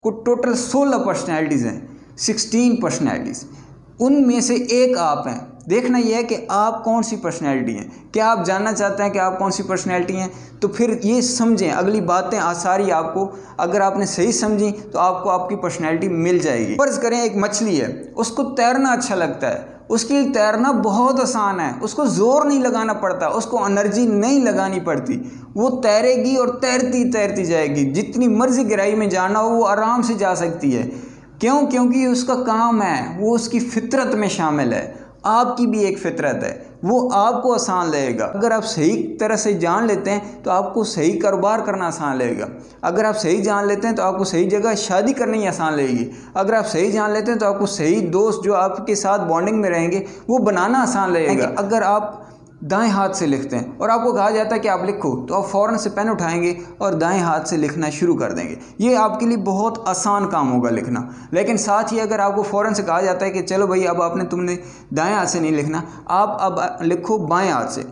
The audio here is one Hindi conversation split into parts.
को टोटल 16 पर्सनैलिटीज़ हैं, 16 पर्सनैलिटीज़, उनमें से एक आप हैं। देखना यह है कि आप कौन सी पर्सनैलिटी हैं। क्या आप जानना चाहते हैं कि आप कौन सी पर्सनैलिटी हैं? तो फिर ये समझें, अगली बातें सारी आपको अगर आपने सही समझी तो आपको आपकी पर्सनैलिटी मिल जाएगी। फर्ज करें एक मछली है, उसको तैरना अच्छा लगता है, उसके लिए तैरना बहुत आसान है, उसको ज़ोर नहीं लगाना पड़ता, उसको एनर्जी नहीं लगानी पड़ती, वो तैरेगी और तैरती तैरती जाएगी। जितनी मर्जी गहराई में जाना हो वो आराम से जा सकती है। क्यों? क्योंकि उसका काम है, वो उसकी फितरत में शामिल है। आपकी भी एक फितरत है, वो आपको आसान लगेगा। अगर आप सही तरह से जान लेते हैं तो आपको सही कारोबार करना आसान लगेगा। अगर आप सही जान लेते हैं तो आपको सही जगह शादी करनी आसान लगेगी। अगर आप सही जान लेते हैं तो आपको सही दोस्त जो आपके साथ बॉन्डिंग में रहेंगे वो बनाना आसान लगेगा। अगर आप दाएं हाथ से लिखते हैं और आपको कहा जाता है कि आप लिखो, तो आप फ़ौरन से पेन उठाएंगे और दाएं हाथ से लिखना शुरू कर देंगे। ये आपके लिए बहुत आसान काम होगा लिखना। लेकिन साथ ही अगर आपको फ़ौरन से कहा जाता है कि चलो भाई अब तुमने दाएं हाथ से नहीं लिखना, आप अब लिखो बाएं हाथ से।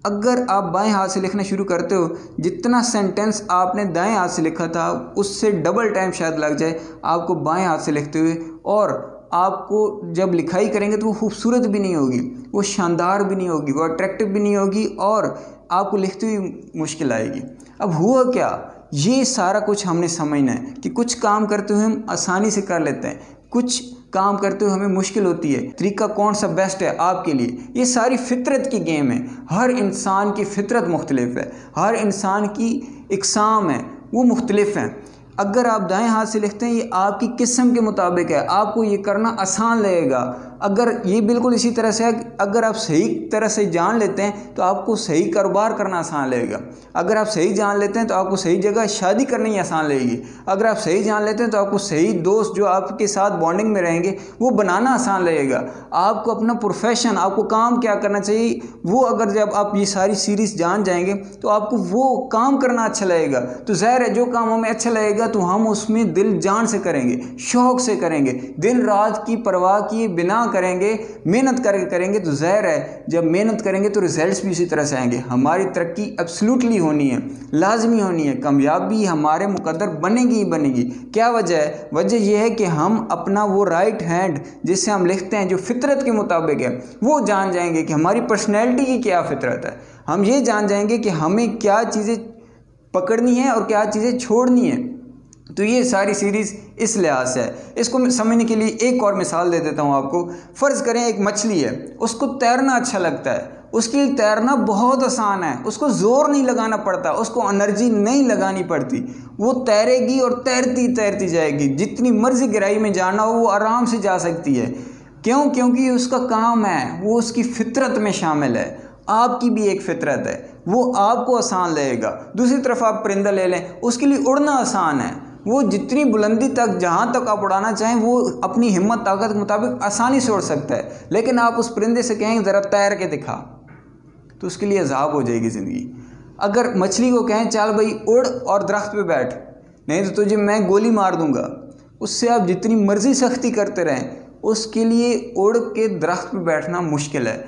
अगर आप बाएं हाथ से लिखना शुरू करते हो, जितना सेंटेंस आपने दाएं हाथ से लिखा था उससे डबल टाइम शायद लग जाए आपको बाएं हाथ से लिखते हुए। और आपको जब लिखाई करेंगे तो वो खूबसूरत भी नहीं होगी, वो शानदार भी नहीं होगी, वो अट्रैक्टिव भी नहीं होगी और आपको लिखते हुए मुश्किल आएगी। अब हुआ क्या, ये सारा कुछ हमने समझना है कि कुछ काम करते हुए हम आसानी से कर लेते हैं, कुछ काम करते हुए हमें मुश्किल होती है। तरीका कौन सा बेस्ट है आपके लिए? ये सारी फितरत की गेम है। हर इंसान की फितरत मुख्तलिफ है, हर इंसान की इकसाम है, वो मुख्तलिफ हैं। अगर आप दाएं हाथ से लिखते हैं, ये आपकी किस्म के मुताबिक है, आपको ये करना आसान लगेगा। अगर ये बिल्कुल इसी तरह से है, अगर आप सही तरह से जान लेते हैं तो आपको सही कारोबार करना आसान लगेगा। अगर आप सही जान लेते हैं तो आपको सही जगह शादी करनी आसान लगेगी। अगर आप सही जान लेते हैं तो आपको सही दोस्त जो आपके साथ बॉन्डिंग में रहेंगे वो बनाना आसान लगेगा। आपको अपना प्रोफेशन, आपको काम क्या करना चाहिए, वो अगर जब आप ये सारी सीरीज़ जान जाएंगे तो आपको वो काम करना अच्छा लगेगा। तो ज़ाहिर है जो काम हमें अच्छा लगेगा तो हम उसमें दिल जान से करेंगे, शौक़ से करेंगे, दिन रात की परवाह किए बिना करेंगे, मेहनत करके करेंगे। तो ज़ाहिर है जब मेहनत करेंगे तो रिजल्ट्स भी इसी तरह से आएंगे। हमारी तरक्की एब्सोल्युटली होनी है, लाजमी होनी है, कामयाबी हमारे मुकद्दर बनेगी ही बनेगी। क्या वजह है? वजह यह है कि हम अपना वो राइट हैंड जिससे हम लिखते हैं, जो फितरत के मुताबिक है, वो जान जाएंगे कि हमारी पर्सनैलिटी की क्या फितरत है। हम ये जान जाएंगे कि हमें क्या चीज़ें पकड़नी है और क्या चीज़ें छोड़नी है। तो ये सारी सीरीज़ इस लिहाज से है। इसको समझने के लिए एक और मिसाल दे देता हूँ आपको। फ़र्ज़ करें एक मछली है, उसको तैरना अच्छा लगता है, उसके लिए तैरना बहुत आसान है, उसको ज़ोर नहीं लगाना पड़ता, उसको एनर्जी नहीं लगानी पड़ती, वो तैरेगी और तैरती तैरती जाएगी। जितनी मर्जी गहराई में जाना हो वो आराम से जा सकती है। क्यों? क्योंकि उसका काम है, वो उसकी फितरत में शामिल है। आपकी भी एक फितरत है, वो आपको आसान लगेगा। दूसरी तरफ आप परिंदा ले लें, उसके लिए उड़ना आसान है, वो जितनी बुलंदी तक, जहाँ तक आप उड़ाना चाहें, वो अपनी हिम्मत ताकत के मुताबिक आसानी से उड़ सकता है। लेकिन आप उस परिंदे से कहें ज़रा तैर के दिखा, तो उसके लिए अज़ाब हो जाएगी ज़िंदगी। अगर मछली को कहें चल भाई उड़ और दरख्त पे बैठ, नहीं तो तुझे मैं गोली मार दूंगा, उससे आप जितनी मर्ज़ी सख्ती करते रहें, उसके लिए उड़ के दरख्त पे बैठना मुश्किल है।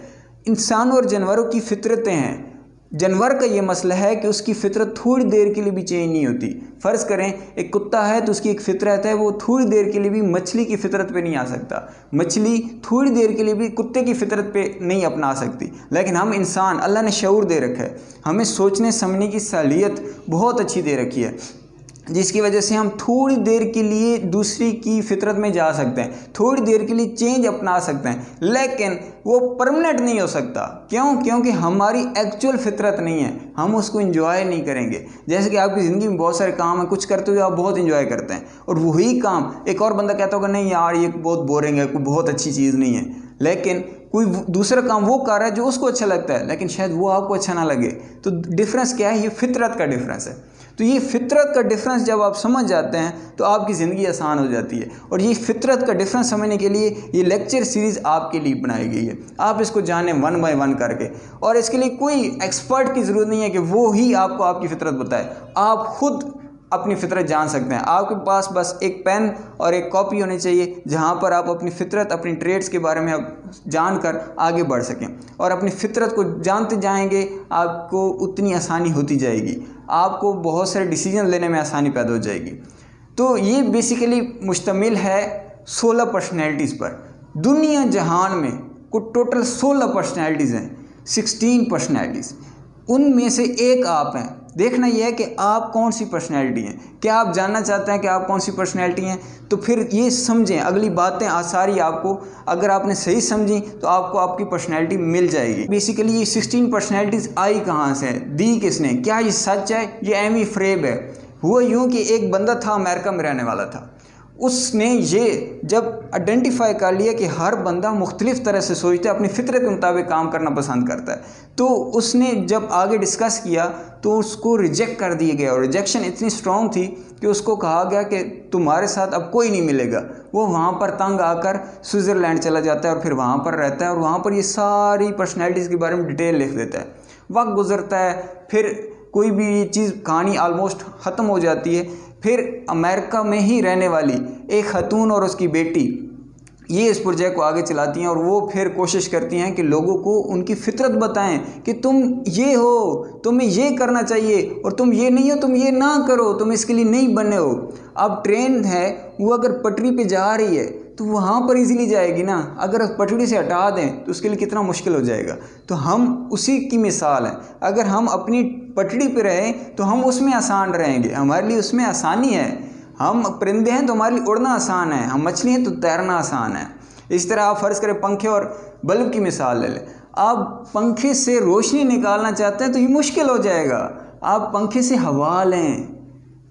इंसानों और जानवरों की फितरतें हैं। जानवर का ये मसला है कि उसकी फितरत थोड़ी देर के लिए भी चेंज नहीं होती। फ़र्ज़ करें एक कुत्ता है तो उसकी एक फितरत है, वो थोड़ी देर के लिए भी मछली की फितरत पे नहीं आ सकता, मछली थोड़ी देर के लिए भी कुत्ते की फितरत पे नहीं अपना सकती। लेकिन हम इंसान, अल्लाह ने शऊर दे रखा है, हमें सोचने समझने की सलाहियत बहुत अच्छी दे रखी है, जिसकी वजह से हम थोड़ी देर के लिए दूसरी की फितरत में जा सकते हैं, थोड़ी देर के लिए चेंज अपना सकते हैं, लेकिन वो परमानेंट नहीं हो सकता। क्यों? क्योंकि हमारी एक्चुअल फितरत नहीं है, हम उसको एंजॉय नहीं करेंगे। जैसे कि आपकी ज़िंदगी में बहुत सारे काम हैं, कुछ करते हुए आप बहुत एंजॉय करते हैं, और वही काम एक और बंदा कहता होगा नहीं यार ये बहुत बोरिंग है, कोई बहुत अच्छी चीज़ नहीं है, लेकिन कोई दूसरा काम वो कर रहा है जो उसको अच्छा लगता है, लेकिन शायद वो आपको अच्छा ना लगे। तो डिफरेंस क्या है? ये फितरत का डिफरेंस है। तो ये फितरत का डिफरेंस जब आप समझ जाते हैं तो आपकी ज़िंदगी आसान हो जाती है। और ये फितरत का डिफरेंस समझने के लिए ये लेक्चर सीरीज़ आपके लिए बनाई गई है। आप इसको जानें वन बाय वन करके, और इसके लिए कोई एक्सपर्ट की ज़रूरत नहीं है कि वो ही आपको आपकी फितरत बताए, आप खुद अपनी फितरत जान सकते हैं। आपके पास बस एक पेन और एक कॉपी होनी चाहिए जहाँ पर आप अपनी फितरत, अपनी ट्रेड्स के बारे में जानकर आगे बढ़ सकें, और अपनी फितरत को जानते जाएंगे आपको उतनी आसानी होती जाएगी, आपको बहुत सारे डिसीजन लेने में आसानी पैदा हो जाएगी। तो ये बेसिकली मुश्तमिल है 16 पर्सनैलिटीज़ पर। दुनिया जहान में कुल टोटल 16 पर्सनैलिटीज़ हैं, 16 पर्सनैलिटीज़, उनमें से एक आप हैं। देखना यह है कि आप कौन सी पर्सनैलिटी हैं। क्या आप जानना चाहते हैं कि आप कौन सी पर्सनैलिटी हैं? तो फिर ये समझें, अगली बातें सारी आपको अगर आपने सही समझी तो आपको आपकी पर्सनैलिटी मिल जाएगी। बेसिकली ये 16 पर्सनैलिटीज़ आई कहाँ से हैं, दी किसने, क्या ये सच है, ये एमी फ्रेब है? हुआ यूँ कि एक बंदा था, अमेरिका में रहने वाला था। उसने ये जब आइडेंटिफाई कर लिया कि हर बंदा मुख्तलिफ़ तरह से सोचता है, अपनी फितरत के मुताबिक काम करना पसंद करता है, तो उसने जब आगे डिस्कस किया तो उसको रिजेक्ट कर दिया गया। और रिजेक्शन इतनी स्ट्रॉन्ग थी कि उसको कहा गया कि तुम्हारे साथ अब कोई नहीं मिलेगा। वो वहाँ पर तंग आकर स्विट्ज़रलैंड चला जाता है और फिर वहाँ पर रहता है और वहाँ पर ये सारी पर्सनैलिटीज़ के बारे में डिटेल लिख देता है। वक्त गुजरता है, फिर कोई भी ये चीज़ कहानी आलमोस्ट ख़त्म हो जाती है। फिर अमेरिका में ही रहने वाली एक खातून और उसकी बेटी ये इस प्रोजेक्ट को आगे चलाती हैं और वो फिर कोशिश करती हैं कि लोगों को उनकी फितरत बताएं कि तुम ये हो, तुम्हें ये करना चाहिए, और तुम ये नहीं हो, तुम ये ना करो, तुम इसके लिए नहीं बने हो। अब ट्रेन है वो अगर पटरी पे जा रही है तो वहाँ पर इजीली जाएगी ना, अगर पटरी से हटा दें तो उसके लिए कितना मुश्किल हो जाएगा। तो हम उसी की मिसाल हैं। अगर हम अपनी पटरी पे रहें तो हम उसमें आसान रहेंगे, हमारे लिए उसमें आसानी है। हम परिंदे हैं तो हमारे लिए उड़ना आसान है, हम मछली हैं तो तैरना आसान है। इस तरह आप फ़र्ज़ करें पंखे और बल्ब की मिसाल ले लें। आप पंखे से रोशनी निकालना चाहते हैं तो ये मुश्किल हो जाएगा। आप पंखे से हवा लें।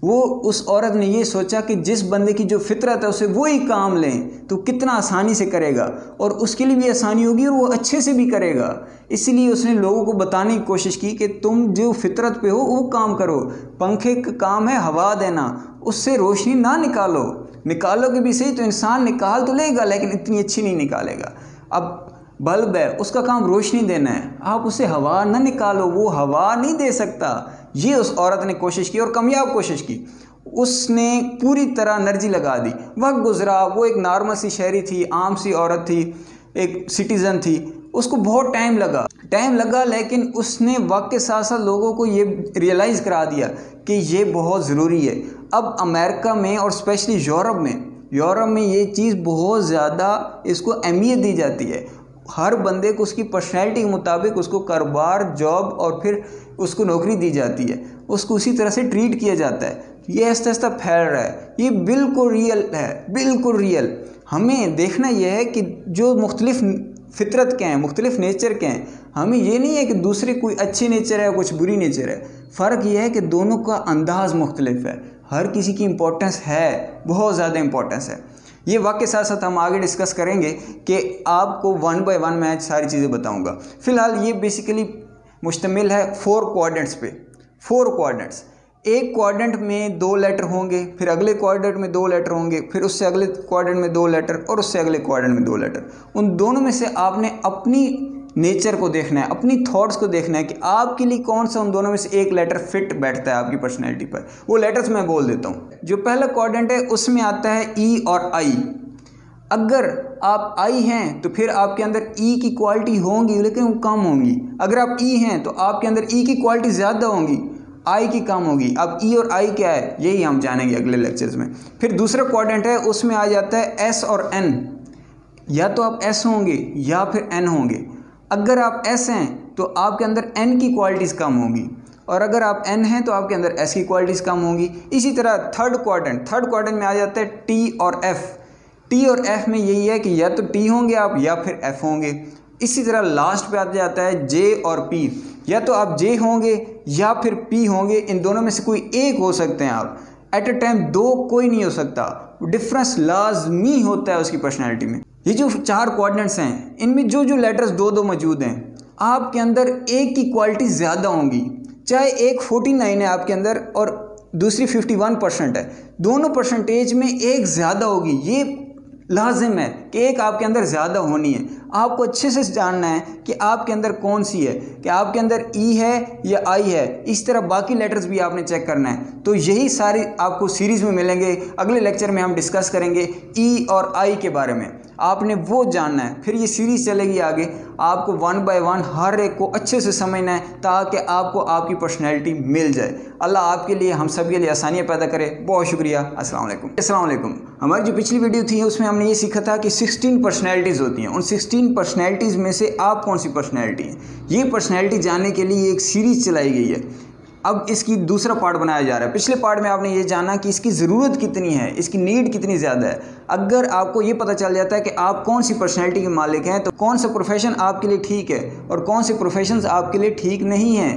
वो उस औरत ने ये सोचा कि जिस बंदे की जो फितरत है उसे वो ही काम लें तो कितना आसानी से करेगा और उसके लिए भी आसानी होगी और वो अच्छे से भी करेगा। इसीलिए उसने लोगों को बताने की कोशिश की कि तुम जो फितरत पे हो वो काम करो। पंखे का काम है हवा देना, उससे रोशनी ना निकालो, निकालोगे भी सही तो इंसान निकाल तो लेगा लेकिन इतनी अच्छी नहीं निकालेगा। अब बल्ब है उसका काम रोशनी देना है, आप उसे हवा ना निकालो, वो हवा नहीं दे सकता। ये उस औरत ने कोशिश की और कामयाब कोशिश की। उसने पूरी तरह एनर्जी लगा दी। वक्त गुजरा, वो एक नॉर्मल सी शहरी थी, आम सी औरत थी, एक सिटीज़न थी। उसको बहुत टाइम लगा लेकिन उसने वक्त के साथ साथ लोगों को ये रियलाइज़ करा दिया कि ये बहुत ज़रूरी है। अब अमेरिका में और स्पेशली यूरोप में ये चीज़ बहुत ज़्यादा इसको अहमियत दी जाती है। हर बंदे को उसकी पर्सनैलिटी के मुताबिक उसको कारोबार, जॉब और फिर उसको नौकरी दी जाती है, उसको उसी तरह से ट्रीट किया जाता है। ये आहिस्ता आहिस्ता फैल रहा है, ये बिल्कुल रियल है, बिल्कुल रियल। हमें देखना यह है कि जो मुख्तलिफ फितरत के हैं, मुख्तलिफ नेचर के हैं, हमें ये नहीं है कि दूसरे कोई अच्छी नेचर है कुछ बुरी नेचर है। फ़र्क यह है कि दोनों का अंदाज़ मुख्तलिफ है। हर किसी की इम्पोर्टेंस है, बहुत ज़्यादा इम्पोर्टेंस है। ये वक्त के साथ साथ हम आगे डिस्कस करेंगे कि आपको 1 बाय 1 मैं सारी चीज़ें बताऊंगा। फ़िलहाल ये बेसिकली मुश्तमिल है 4 क्वाड्रेंट्स पे। 4 क्वाड्रेंट्स, एक क्वाड्रेंट में 2 लेटर होंगे, फिर अगले क्वाड्रेंट में 2 लेटर होंगे, फिर उससे अगले क्वाड्रेंट में 2 लेटर और उससे अगले क्वाड्रेंट में 2 लेटर। उन दोनों में से आपने अपनी नेचर को देखना है, अपनी थॉट्स को देखना है कि आपके लिए कौन सा उन दोनों में से एक लेटर फिट बैठता है आपकी पर्सनैलिटी पर। वो लेटर्स मैं बोल देता हूँ। जो पहला क्वाड्रेंट है उसमें आता है ई और आई। अगर आप आई हैं तो फिर आपके अंदर ई की क्वालिटी होंगी लेकिन वो कम होंगी। अगर आप ई हैं तो आपके अंदर ई की क्वालिटी ज़्यादा होंगी, आई की कम होगी। अब ई और आई क्या है यही हम जानेंगे अगले लेक्चर्स में। फिर दूसरा क्वाड्रेंट है उसमें आ जाता है एस और एन। या तो आप एस होंगे या फिर एन होंगे। अगर आप एस हैं तो आपके अंदर एन की क्वालिटीज़ कम होंगी और अगर आप एन हैं तो आपके अंदर एस की क्वालिटीज़ कम होंगी। इसी तरह थर्ड क्वाड्रेंट में आ जाता है टी और एफ। टी और एफ में यही है कि या तो टी होंगे आप या फिर एफ होंगे। इसी तरह लास्ट पे आ जाता है जे और पी। या तो आप जे होंगे या फिर पी होंगे, इन दोनों में से कोई एक हो सकते हैं आप। एट ए टाइम 2 कोई नहीं हो सकता, डिफरेंस लाजमी होता है उसकी पर्सनैलिटी में। ये जो 4 क्वाड्रेंट्स हैं इनमें जो जो लेटर्स 2-2 मौजूद हैं आपके अंदर एक की क्वालिटी ज़्यादा होंगी। चाहे एक 49 है आपके अंदर और दूसरी 51% है, दोनों परसेंटेज में एक ज़्यादा होगी। ये लाजिम है कि एक आपके अंदर ज़्यादा होनी है। आपको अच्छे से जानना है कि आपके अंदर कौन सी है, कि आपके अंदर ई है या आई है। इस तरह बाकी लेटर्स भी आपने चेक करना है। तो यही सारी आपको सीरीज़ में मिलेंगे। अगले लेक्चर में हम डिस्कस करेंगे ई और आई के बारे में, आपने वो जानना है। फिर ये सीरीज़ चलेगी आगे, आपको 1 बाय 1 हर एक को अच्छे से समझना है ताकि आपको आपकी पर्सनैलिटी मिल जाए। अल्लाह आपके लिए, हम सब के लिए आसानियाँ पैदा करे। बहुत शुक्रिया। अस्सलाम वालेकुम। हमारी जो पिछली वीडियो थी उसमें हमने ये सीखा था कि 16 पर्सनैलिटीज़ होती हैं। उन 16 पर्सनैलिटीज़ में से आप कौन सी पर्सनैलिटी हैं, ये पर्सनैलिटी जानने के लिए एक सीरीज़ चलाई गई है। अब इसकी दूसरा पार्ट बनाया जा रहा है। पिछले पार्ट में आपने ये जाना कि इसकी ज़रूरत कितनी है, इसकी नीड कितनी ज़्यादा है। अगर आपको ये पता चल जाता है कि आप कौन सी पर्सनैलिटी के मालिक हैं, तो कौन सा प्रोफेशन आपके लिए ठीक है और कौन से प्रोफेशंस आपके लिए ठीक नहीं हैं।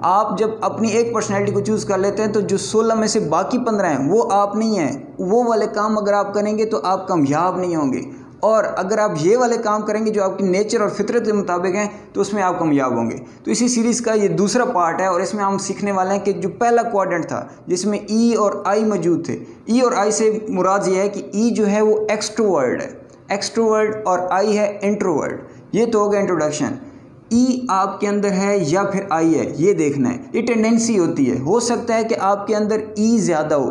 आप जब अपनी एक पर्सनैलिटी को चूज़ कर लेते हैं तो जो 16 में से बाकी 15 हैं वो आप नहीं हैं। वो वाले काम अगर आप करेंगे तो आप कामयाब नहीं होंगे, और अगर आप ये वाले काम करेंगे जो आपकी नेचर और फितरत के मुताबिक हैं तो उसमें आप कामयाब होंगे। तो इसी सीरीज़ का ये दूसरा पार्ट है और इसमें हम सीखने वाले हैं कि जो पहला क्वाड्रेंट था जिसमें ई और आई मौजूद थे। ई और आई से मुराद ये है कि ई जो है वो एक्सट्रोवर्ड है, एक्सट्रोवर्ड, और आई है इंट्रोवर्ड। ये तो हो गया इंट्रोडक्शन। ई आपके अंदर है या फिर आई है, ये देखना है। ये टेंडेंसी होती है, हो सकता है कि आपके अंदर ई ज़्यादा हो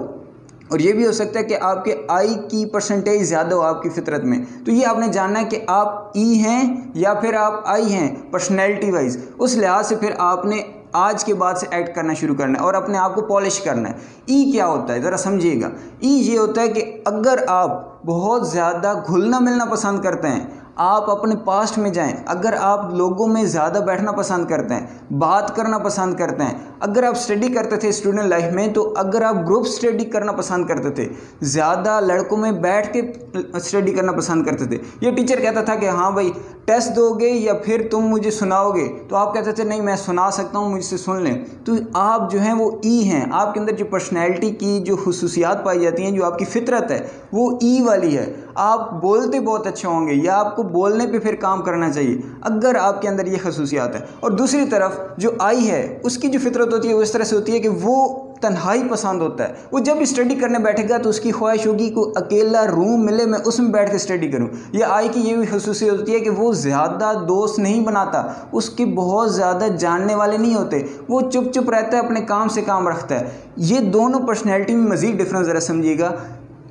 और ये भी हो सकता है कि आपके आई की परसेंटेज ज़्यादा हो आपकी फितरत में। तो ये आपने जानना है कि आप ई हैं या फिर आप आई हैं पर्सनैलिटी वाइज। उस लिहाज से फिर आपने आज के बाद से एक्ट करना शुरू करना है और अपने आप को पॉलिश करना है। ई क्या होता है ज़रा समझिएगा। ई ये होता है कि अगर आप बहुत ज़्यादा घुलना मिलना पसंद करते हैं, आप अपने पास्ट में जाएं, अगर आप लोगों में ज़्यादा बैठना पसंद करते हैं, बात करना पसंद करते हैं, अगर आप स्टडी करते थे स्टूडेंट लाइफ में तो अगर आप ग्रुप स्टडी करना पसंद करते थे, ज़्यादा लड़कों में बैठ के स्टडी करना पसंद करते थे। ये टीचर कहता था कि हाँ भाई टेस्ट दोगे या फिर तुम मुझे सुनाओगे, तो आप कहते थे नहीं मैं सुना सकता हूँ, मुझसे सुन लें। तो आप जो हैं वो ई हैं। आपके अंदर जो पर्सनैलिटी की जो खुसूसियात पाई जाती हैं, जो आपकी फितरत है वो ई वाली है। आप बोलते बहुत अच्छे होंगे या आपको बोलने पे फिर काम करना चाहिए अगर आपके अंदर ये खसूसियात है। और दूसरी तरफ जो आई है उसकी जो फितरत होती है वो इस तरह से होती है कि वो तन्हाई पसंद होता है। वो जब स्टडी करने बैठेगा तो उसकी ख्वाहिश होगी को अकेला रूम मिले मैं उसमें बैठ के स्टडी करूं। या आई की ये भी खसूसियत होती है कि वो ज़्यादा दोस्त नहीं बनाता, उसके बहुत ज़्यादा जानने वाले नहीं होते, वो चुप चुप रहता है, अपने काम से काम रखता है। ये दोनों पर्सनैलिटी में मज़ीद डिफरेंस ज़रा समझिएगा।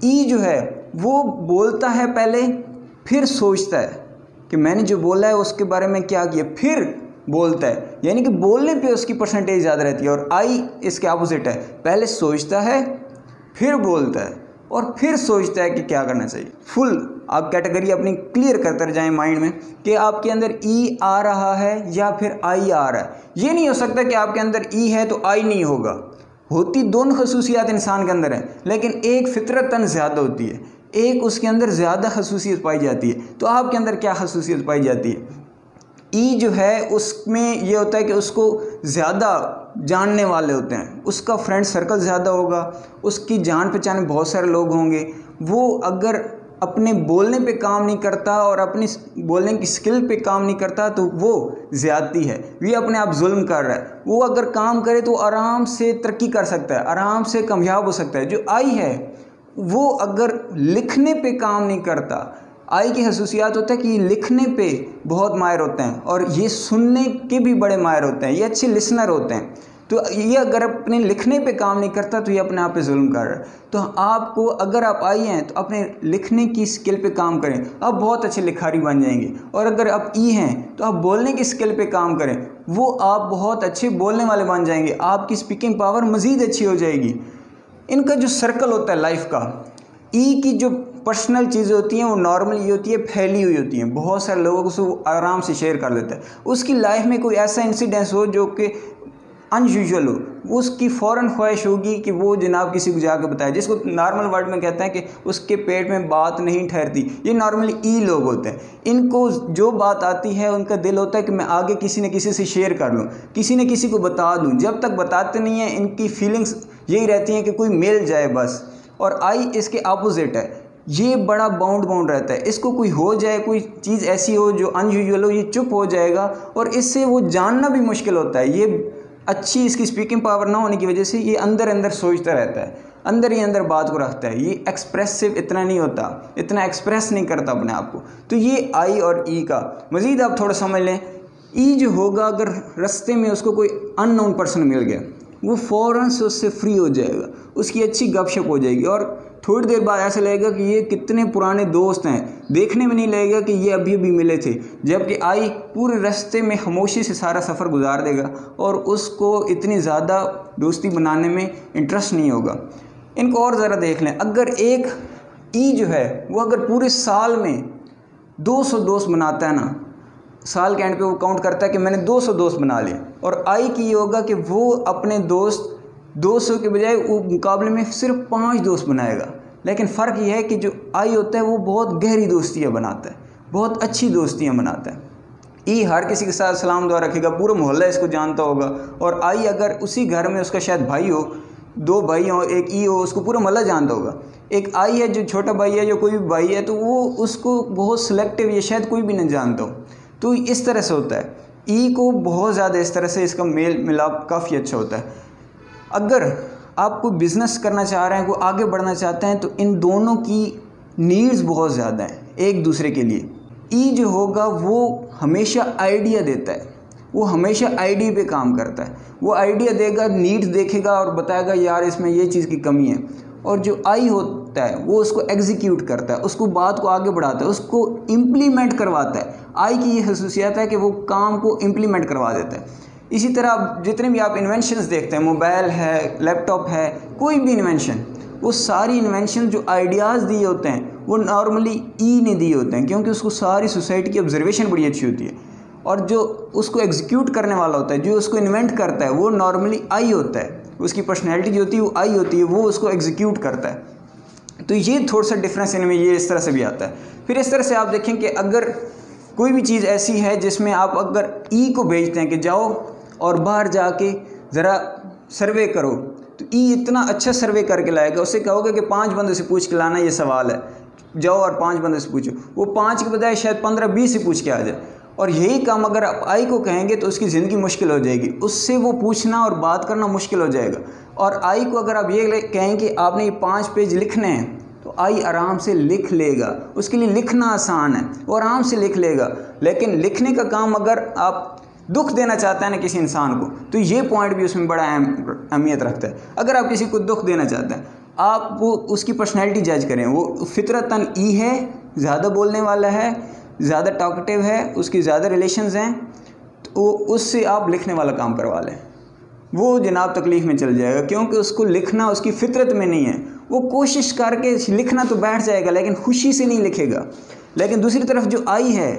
ई जो है वो बोलता है पहले, फिर सोचता है कि मैंने जो बोला है उसके बारे में क्या किया, फिर बोलता है, यानी कि बोलने पे उसकी परसेंटेज ज़्यादा रहती है। और आई इसके अपोजिट है, पहले सोचता है फिर बोलता है और फिर सोचता है कि क्या करना चाहिए। फुल आप कैटेगरी अपनी क्लियर करते जाएं माइंड में कि आपके अंदर ई आ रहा है या फिर आई आ रहा है। ये नहीं हो सकता कि आपके अंदर ई है तो आई नहीं होगा। होती दोनों खसूसियात इंसान के अंदर है, लेकिन एक फितरतन ज़्यादा होती है, एक उसके अंदर ज़्यादा खसूसियत पाई जाती है। तो आपके अंदर क्या खसूसियत पाई जाती है? ई जो है उसमें ये होता है कि उसको ज़्यादा जानने वाले होते हैं, उसका फ्रेंड सर्कल ज़्यादा होगा, उसकी जान पहचान में बहुत सारे लोग होंगे। वो अगर अपने बोलने पे काम नहीं करता और अपनी बोलने की स्किल पे काम नहीं करता तो वो ज़्यादती है, ये अपने आप जुल्म कर रहा है। वो अगर काम करे तो आराम से तरक्की कर सकता है, आराम से कामयाब हो सकता है। जो आई है वो अगर लिखने पे काम नहीं करता, आई की खसूसियात होता है कि ये लिखने पे बहुत माहिर होते हैं और ये सुनने के भी बड़े माहिर होते हैं, ये अच्छे लिसनर होते हैं। तो ये अगर अपने लिखने पे काम नहीं करता तो ये अपने आप पे जुल्म कर रहा है। तो आपको अगर आप आई हैं तो अपने लिखने की स्किल पे काम करें, आप बहुत अच्छे लिखारी बन जाएंगे। और अगर आप ई हैं तो आप बोलने की स्किल पे काम करें, वो आप बहुत अच्छे बोलने वाले बन जाएंगे, आपकी स्पीकिंग पावर मज़ीद अच्छी हो जाएगी। इनका जो सर्कल होता है लाइफ का, ई की जो पर्सनल चीज़ें होती हैं वो नॉर्मल ये होती है, फैली हुई होती हैं, बहुत सारे लोगों को वो आराम से शेयर कर लेता है। उसकी लाइफ में कोई ऐसा इंसिडेंस हो जो कि अनयूजुअल हो, उसकी फ़ौरन ख्वाहिश होगी कि वो जनाब किसी को जाकर बताए, जिसको नॉर्मल वर्ड में कहते हैं कि उसके पेट में बात नहीं ठहरती। ये नॉर्मली ई लोग होते हैं, इनको जो बात आती है उनका दिल होता है कि मैं आगे किसी न किसी से शेयर कर लूँ, किसी न किसी को बता दूँ। जब तक बताते नहीं हैं इनकी फीलिंग्स यही रहती हैं कि कोई मिल जाए बस। और आई इसके अपोजिट है, ये बड़ा बाउंड रहता है, इसको कोई हो जाए, कोई चीज़ ऐसी हो जो अनयूजुअल हो, ये चुप हो जाएगा और इससे वो जानना भी मुश्किल होता है। ये अच्छी इसकी स्पीकिंग पावर ना होने की वजह से ये अंदर अंदर सोचता रहता है, अंदर ही अंदर बात को रखता है, ये एक्सप्रेसिव इतना नहीं होता, इतना एक्सप्रेस नहीं करता अपने आप को। तो ये आई और ई का मज़ीद आप थोड़ा समझ लें। ई जो होगा, अगर रास्ते में उसको कोई अननोन पर्सन मिल गया, वो फ़ौरन से उससे फ्री हो जाएगा, उसकी अच्छी गपशप हो जाएगी और थोड़ी देर बाद ऐसा लगेगा कि ये कितने पुराने दोस्त हैं, देखने में नहीं लगेगा कि ये अभी अभी मिले थे। जबकि आई पूरे रास्ते में खामोशी से सारा सफ़र गुजार देगा और उसको इतनी ज़्यादा दोस्ती बनाने में इंटरेस्ट नहीं होगा। इनको और ज़रा देख लें। अगर एक ई जो है वो अगर पूरे साल में 200 दोस्त बनाता है ना, साल के एंड पे वो काउंट करता है कि मैंने 200 दोस्त बना लिए, और आई की ये होगा कि वो अपने दोस्त 200 के बजाय वो मुकाबले में सिर्फ 5 दोस्त बनाएगा। लेकिन फ़र्क ये है कि जो आई होता है वो बहुत गहरी दोस्तियाँ बनाता है, बहुत अच्छी दोस्तियाँ बनाता है। ई हर किसी के साथ सलाम दुआ रखेगा, पूरा मोहल्ला इसको जानता होगा। और आई अगर उसी घर में उसका शायद भाई हो, 2 भाई हो, एक ई हो, उसको पूरा मोहल्ला जानता होगा। एक आई है जो छोटा भाई है, जो कोई भी भाई है, तो वो उसको बहुत सिलेक्टिव, ये शायद कोई भी नहीं जानता हो। तो इस तरह से होता है। ई को बहुत ज़्यादा इस तरह से इसका मेल मिलाप काफ़ी अच्छा होता है। अगर आप कोई बिज़नेस करना चाह रहे हैं, कोई आगे बढ़ना चाहते हैं, तो इन दोनों की नीड्स बहुत ज़्यादा हैं एक दूसरे के लिए। ई जो होगा वो हमेशा आइडिया देता है, वो हमेशा आइडिया पे काम करता है। वो आइडिया देगा, नीड्स देखेगा और बताएगा यार इसमें ये चीज़ की कमी है। और जो आई होता है वो उसको एग्जीक्यूट करता है, उसको बात को आगे बढ़ाता है, उसको इम्प्लीमेंट करवाता है। आई की ये खसूसियत है कि वो काम को इम्प्लीमेंट करवा देता है। इसी तरह आप जितने भी आप इन्वेंशंस देखते हैं, मोबाइल है, लैपटॉप है, कोई भी इन्वेंशन, वो सारी इन्वेंशन जो आइडियाज़ दिए होते हैं वो नॉर्मली ई ने दिए होते हैं, क्योंकि उसको सारी सोसाइटी की ऑब्जर्वेशन बड़ी अच्छी होती है। और जो उसको एग्जीक्यूट करने वाला होता है, जो उसको इन्वेंट करता है, वो नॉर्मली आई होता है। उसकी पर्सनैलिटी जो होती है वो आई होती है, वो उसको एग्जीक्यूट करता है। तो ये थोड़ा सा डिफरेंस इनमें ये इस तरह से भी आता है। फिर इस तरह से आप देखें कि अगर कोई भी चीज़ ऐसी है जिसमें आप अगर ई को भेजते हैं कि जाओ और बाहर जाके ज़रा सर्वे करो, तो ई इतना अच्छा सर्वे करके लाएगा। उससे कहोगे कि 5 बंदों से पूछ के लाना ये सवाल है, जाओ और 5 बंदों से पूछो, वो 5 के बजाय शायद 15-20 से पूछ के आ जाए। और यही काम अगर आप आई को कहेंगे तो उसकी ज़िंदगी मुश्किल हो जाएगी, उससे वो पूछना और बात करना मुश्किल हो जाएगा। और आई को अगर आप ये कहें कि आपने ये 5 पेज लिखने हैं, तो आई आराम से लिख लेगा। उसके लिए लिखना आसान है, वो आराम से लिख लेगा। लेकिन लिखने का काम अगर आप दुख देना चाहते हैं ना किसी इंसान को, तो ये पॉइंट भी उसमें बड़ा अहमियत रखता है। अगर आप किसी को दुख देना चाहते हैं, आप वो उसकी पर्सनैलिटी जज करें। वो फितरतन ई है, ज़्यादा बोलने वाला है, ज़्यादा टॉकेटिव है, उसकी ज़्यादा रिलेशंस हैं, तो उससे आप लिखने वाला काम करवा लें, वो जनाब तकलीफ़ में चल जाएगा, क्योंकि उसको लिखना उसकी फितरत में नहीं है। वो कोशिश करके लिखना तो बैठ जाएगा, लेकिन खुशी से नहीं लिखेगा। लेकिन दूसरी तरफ जो आई है,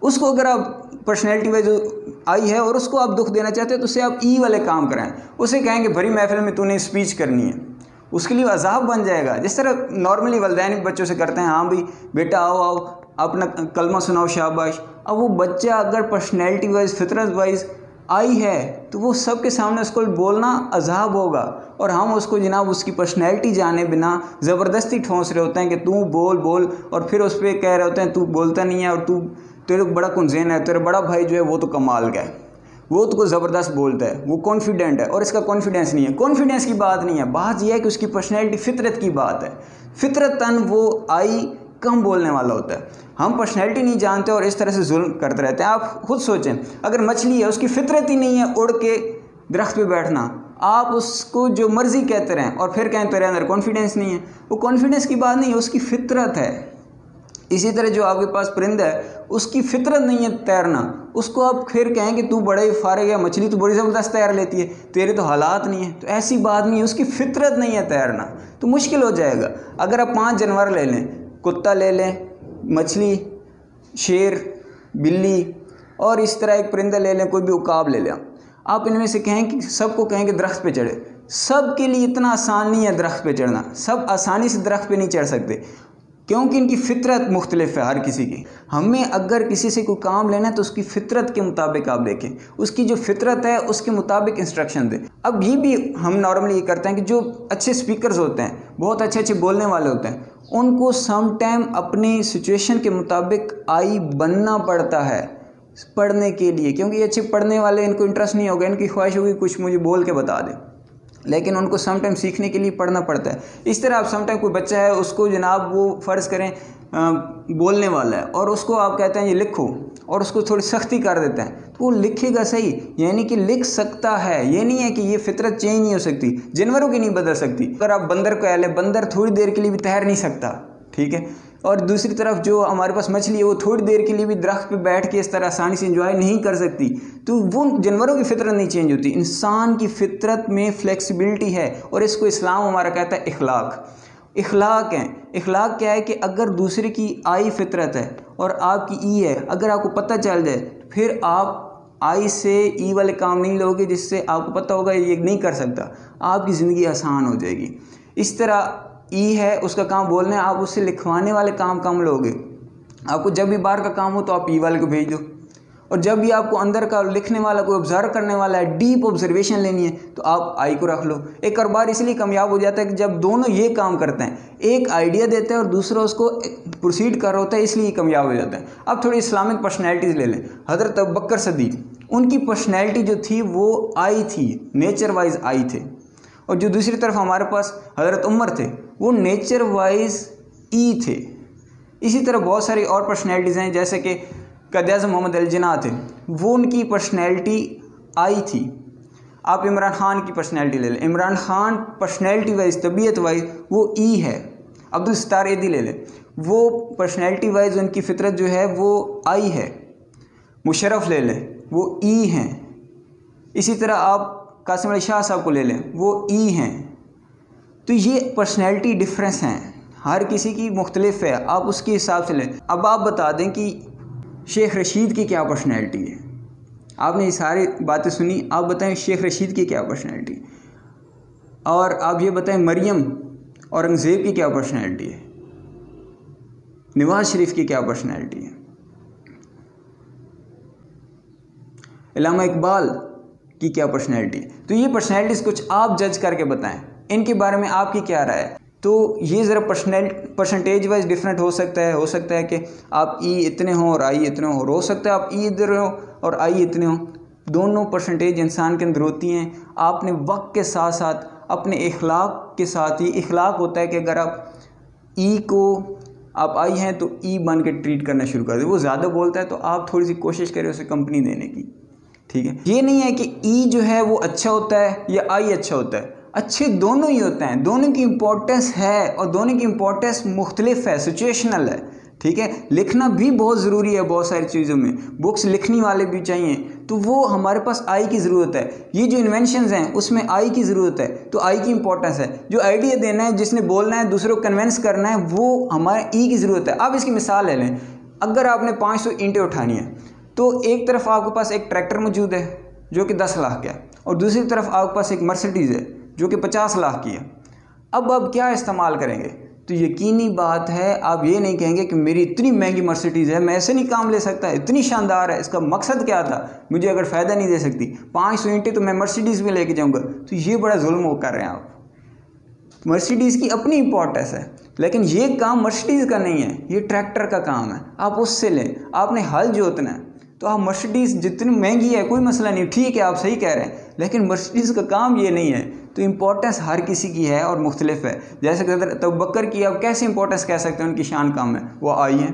उसको अगर आप पर्सनैलिटी वाइज जो आई है और उसको आप दुख देना चाहते हैं, तो उससे आप ई वाले काम कराएं। उसे कहेंगे भरी महफिल में तूने स्पीच करनी है, उसके लिए अजाब बन जाएगा। जिस तरह नॉर्मली वालिदैन बच्चों से करते हैं, हाँ भाई बेटा आओ आओ अपना कलमा सुनाओ शाबाश। अब वो बच्चा अगर पर्सनैलिटी वाइज फितरत वाइज आई है, तो वो सबके सामने उसको बोलना अजाब होगा। और हम उसको जनाब उसकी पर्सनैलिटी जाने बिना ज़बरदस्ती ठोंस रहे होते हैं कि तू बोल बोल, और फिर उस पर कह रहे होते हैं तू बोलता नहीं है, और तू तेरे बड़ा कुंजेन है, तेरा बड़ा भाई जो है वो तो कमाल का है, वो तो ज़बरदस्त बोलता है, वो कॉन्फिडेंट है, और इसका कॉन्फिडेंस नहीं है। कॉन्फिडेंस की बात नहीं है, बात यह है कि उसकी पर्सनैलिटी फितरत की बात है। फितरतन वो आई कम बोलने वाला होता है। हम पर्सनैलिटी नहीं जानते और इस तरह से जुल्म करते रहते हैं। आप खुद सोचें, अगर मछली है, उसकी फितरत ही नहीं है उड़ के दरख्त पे बैठना, आप उसको जो मर्ज़ी कहते रहें और फिर कहें तेरे अंदर कॉन्फिडेंस नहीं है, वो कॉन्फिडेंस की बात नहीं है, उसकी फितरत है। इसी तरह जो आपके पास परिंदा है, उसकी फितरत नहीं है तैरना, उसको आप फिर कहें कि तू बड़े फारिग है, मछली तो बड़ी ज़बरदस्त तैर लेती है, तेरे तो हालात नहीं है, तो ऐसी बात नहीं है, उसकी फितरत नहीं है तैरना, तो मुश्किल हो जाएगा। अगर आप 5 जानवर ले लें, कुत्ता ले लें, मछली, शेर, बिल्ली, और इस तरह एक परिंदा ले लें, कोई भी उकाब ले लें, आप इनमें से कहें कि सबको कहें कि दरख्त पे चढ़े, सब के लिए इतना आसान नहीं है दरख्त पे चढ़ना। सब आसानी से दरख्त पे नहीं चढ़ सकते, क्योंकि इनकी फ़ितरत मुख्तलिफ है हर किसी की। हमें अगर किसी से कोई काम लेना है तो उसकी फ़ितरत के मुताबिक आप देखें, उसकी जो फ़ितरत है उसके मुताबिक इंस्ट्रक्शन दें। अब ये भी हम नॉर्मली ये करते हैं कि जो अच्छे स्पीकर्स होते हैं, बहुत अच्छे अच्छे बोलने वाले होते हैं, उनको सम टाइम अपनी सिचुएशन के मुताबिक आई बनना पड़ता है पढ़ने के लिए, क्योंकि ये अच्छे पढ़ने वाले, इनको इंटरेस्ट नहीं होगा, इनकी ख्वाहिश होगी कुछ मुझे बोल के बता दे। लेकिन उनको समटाइम सीखने के लिए पढ़ना पड़ता है। इस तरह आप समटाइम कोई बच्चा है, उसको जनाब वो फ़र्ज़ करें बोलने वाला है और उसको आप कहते हैं ये लिखो और उसको थोड़ी सख्ती कर देते हैं, तो वो लिखेगा सही, यानी कि लिख सकता है। ये नहीं है कि ये फितरत चेंज नहीं हो सकती, जानवरों की नहीं बदल सकती। अगर आप बंदर को कह लें, बंदर थोड़ी देर के लिए भी तैर नहीं सकता, ठीक है। और दूसरी तरफ जो हमारे पास मछली है वो थोड़ी देर के लिए भी दरख्त पे बैठ के इस तरह आसानी से एंजॉय नहीं कर सकती। तो वो जानवरों की फितरत नहीं चेंज होती, इंसान की फितरत में फ्लेक्सिबिलिटी है और इसको इस्लाम हमारा कहता है इखलाक। इखलाक है। इखलाक क्या है कि अगर दूसरे की आई फितरत है और आपकी ई है, अगर आपको पता चल जाए तो फिर आप आई से ई वाले काम नहीं लोगे, जिससे आपको पता होगा ये नहीं कर सकता, आपकी ज़िंदगी आसान हो जाएगी। इस तरह ई है, उसका काम बोलना है, आप उससे लिखवाने वाले काम कम लोगे। आपको जब भी बाहर का काम हो तो आप ई वाले को भेज दो, और जब भी आपको अंदर का लिखने वाला कोई ऑब्जर्व करने वाला है, डीप ऑब्जर्वेशन लेनी है, तो आप आई को रख लो। एक कारोबार इसलिए कामयाब हो जाता है कि जब दोनों ये काम करते हैं, एक आइडिया देता है और दूसरा उसको प्रोसीड कर रहा होता है, इसलिए कामयाब हो जाता है। अब थोड़ी इस्लामिक पर्सनैलिटीज़ ले लें। हज़रत अबू बकर सिद्दीक़, उनकी पर्सनैलिटी जो थी वो आई थी, नेचर वाइज आई थे। और जो दूसरी तरफ हमारे पास हज़रत उमर थे, वो नेचर वाइज ई थे। इसी तरह बहुत सारी और पर्सनैलिटीज़ हैं, जैसे कि क़ायद-ए-आज़म मोहम्मद अली जिन्नाह थे, वो उनकी पर्सनैलिटी आई थी। आप इमरान खान की पर्सनैलिटी ले लें, इमरान खान पर्सनैलिटी वाइज, तबीयत वाइज वो ई है। अब्दुल सत्तार ऐदी ले लें, वो पर्सनैलिटी वाइज उनकी फितरत जो है वो आई है। मुशर्रफ ले लें, वो ई हैं। इसी तरह आप कासिम अली शाह साहब को ले लें, वो ई हैं। तो ये पर्सनैलिटी डिफरेंस हैं, हर किसी की मुख्तलिफ है, आप उसके हिसाब से लें। अब आप बता दें कि शेख रशीद की क्या पर्सनैलिटी है। आपने ये सारी बातें सुनी, आप बताएं शेख रशीद की क्या पर्सनैलिटी, और आप ये बताएं मरियम औरंगज़ेब की क्या पर्सनैलिटी है, नवाज शरीफ की क्या पर्सनैलिटी है, इल्लामा इकबाल की क्या पर्सनैलिटी है। तो ये पर्सनैलिटीज़ कुछ आप जज करके बताएं, इनके बारे में आपकी क्या राय है। तो ये ज़रा परसेंटेज वाइज डिफरेंट हो सकता है कि आप ई इतने हों और आई इतने हो सकता है आप ई इधर हो और आई इतने हो। दोनों परसेंटेज इंसान के अंदर होती हैं। आपने वक्त के साथ साथ अपने इखलाक के साथ, ही इखलाक होता है कि अगर आप ई को आप आई हैं तो ई बन के ट्रीट करना शुरू कर दें। वो ज़्यादा बोलता है तो आप थोड़ी सी कोशिश करें उसे कंपनी देने की, ठीक है। ये नहीं है कि ई जो है वो अच्छा होता है या आई अच्छा होता है, अच्छे दोनों ही होते हैं, दोनों की इम्पोर्टेंस है और दोनों की इम्पोर्टेंस मुख्तलिफ है, सिचुएशनल है, ठीक है। लिखना भी बहुत ज़रूरी है, बहुत सारी चीज़ों में बुक्स लिखने वाले भी चाहिए, तो वो हमारे पास आई की ज़रूरत है। ये जो इन्वेंशंस हैं उसमें आई की ज़रूरत है, तो आई की इम्पोर्टेंस है। जो आइडिया देना है, जिसने बोलना है, दूसरों को कन्विंस करना है, वो हमारे ई की ज़रूरत है। आप इसकी मिसाल ले लें, अगर आपने 500 ईंटें उठानी है तो एक तरफ आपके पास एक ट्रैक्टर मौजूद है जो कि 10 लाख का है, और दूसरी तरफ आपके पास एक मर्सिडीज़ है जो कि 50 लाख की है। अब आप क्या इस्तेमाल करेंगे? तो यकीनी बात है आप ये नहीं कहेंगे कि मेरी इतनी महंगी मर्सिडीज़ है, मैं ऐसे नहीं काम ले सकता, इतनी शानदार है, इसका मकसद क्या था, मुझे अगर फ़ायदा नहीं दे सकती 500 ईंटें तो मैं मर्सिडीज़ में लेके जाऊंगा। तो ये बड़ा जुल्म कर रहे हैं आप। मर्सिडीज़ की अपनी इंपॉर्टेंस है, लेकिन ये काम मर्सिडीज़ का नहीं है, ये ट्रैक्टर का काम है। आप उससे लें, आपने हल जोतना है तो आप मर्सिडीज़ जितनी महंगी है कोई मसला नहीं, ठीक है आप सही कह रहे हैं, लेकिन मर्सिडीज़ का काम ये नहीं है। तो इम्पोर्टेंस हर किसी की है और मुख्तलिफ है। जैसे कि अबू बकर की आप कैसे इंपॉर्टेंस कह सकते हैं, उनकी शान कम है, वो आई है।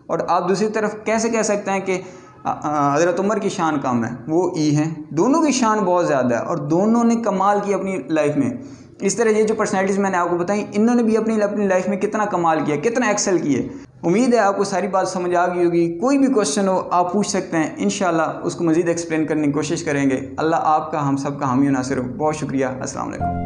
और आप दूसरी तरफ कैसे कह सकते हैं कि हज़रत उमर की शान कम है, वो ई है। दोनों की शान बहुत ज़्यादा है और दोनों ने कमाल की अपनी लाइफ में। इस तरह ये जो पर्सनैलिटीज़ मैंने आपको बताई, इन्होंने भी अपनी लाइफ में कितना कमाल किया, कितना एक्सेल किए। उम्मीद है आपको सारी बात समझ आ गई होगी। कोई भी क्वेश्चन हो आप पूछ सकते हैं, इंशाल्लाह उसको मज़ीद एक्सप्लेन करने की कोशिश करेंगे। अल्लाह आपका हम सब का हामी नासिर हो। बहुत शुक्रिया। अस्सलाम वालेकुम।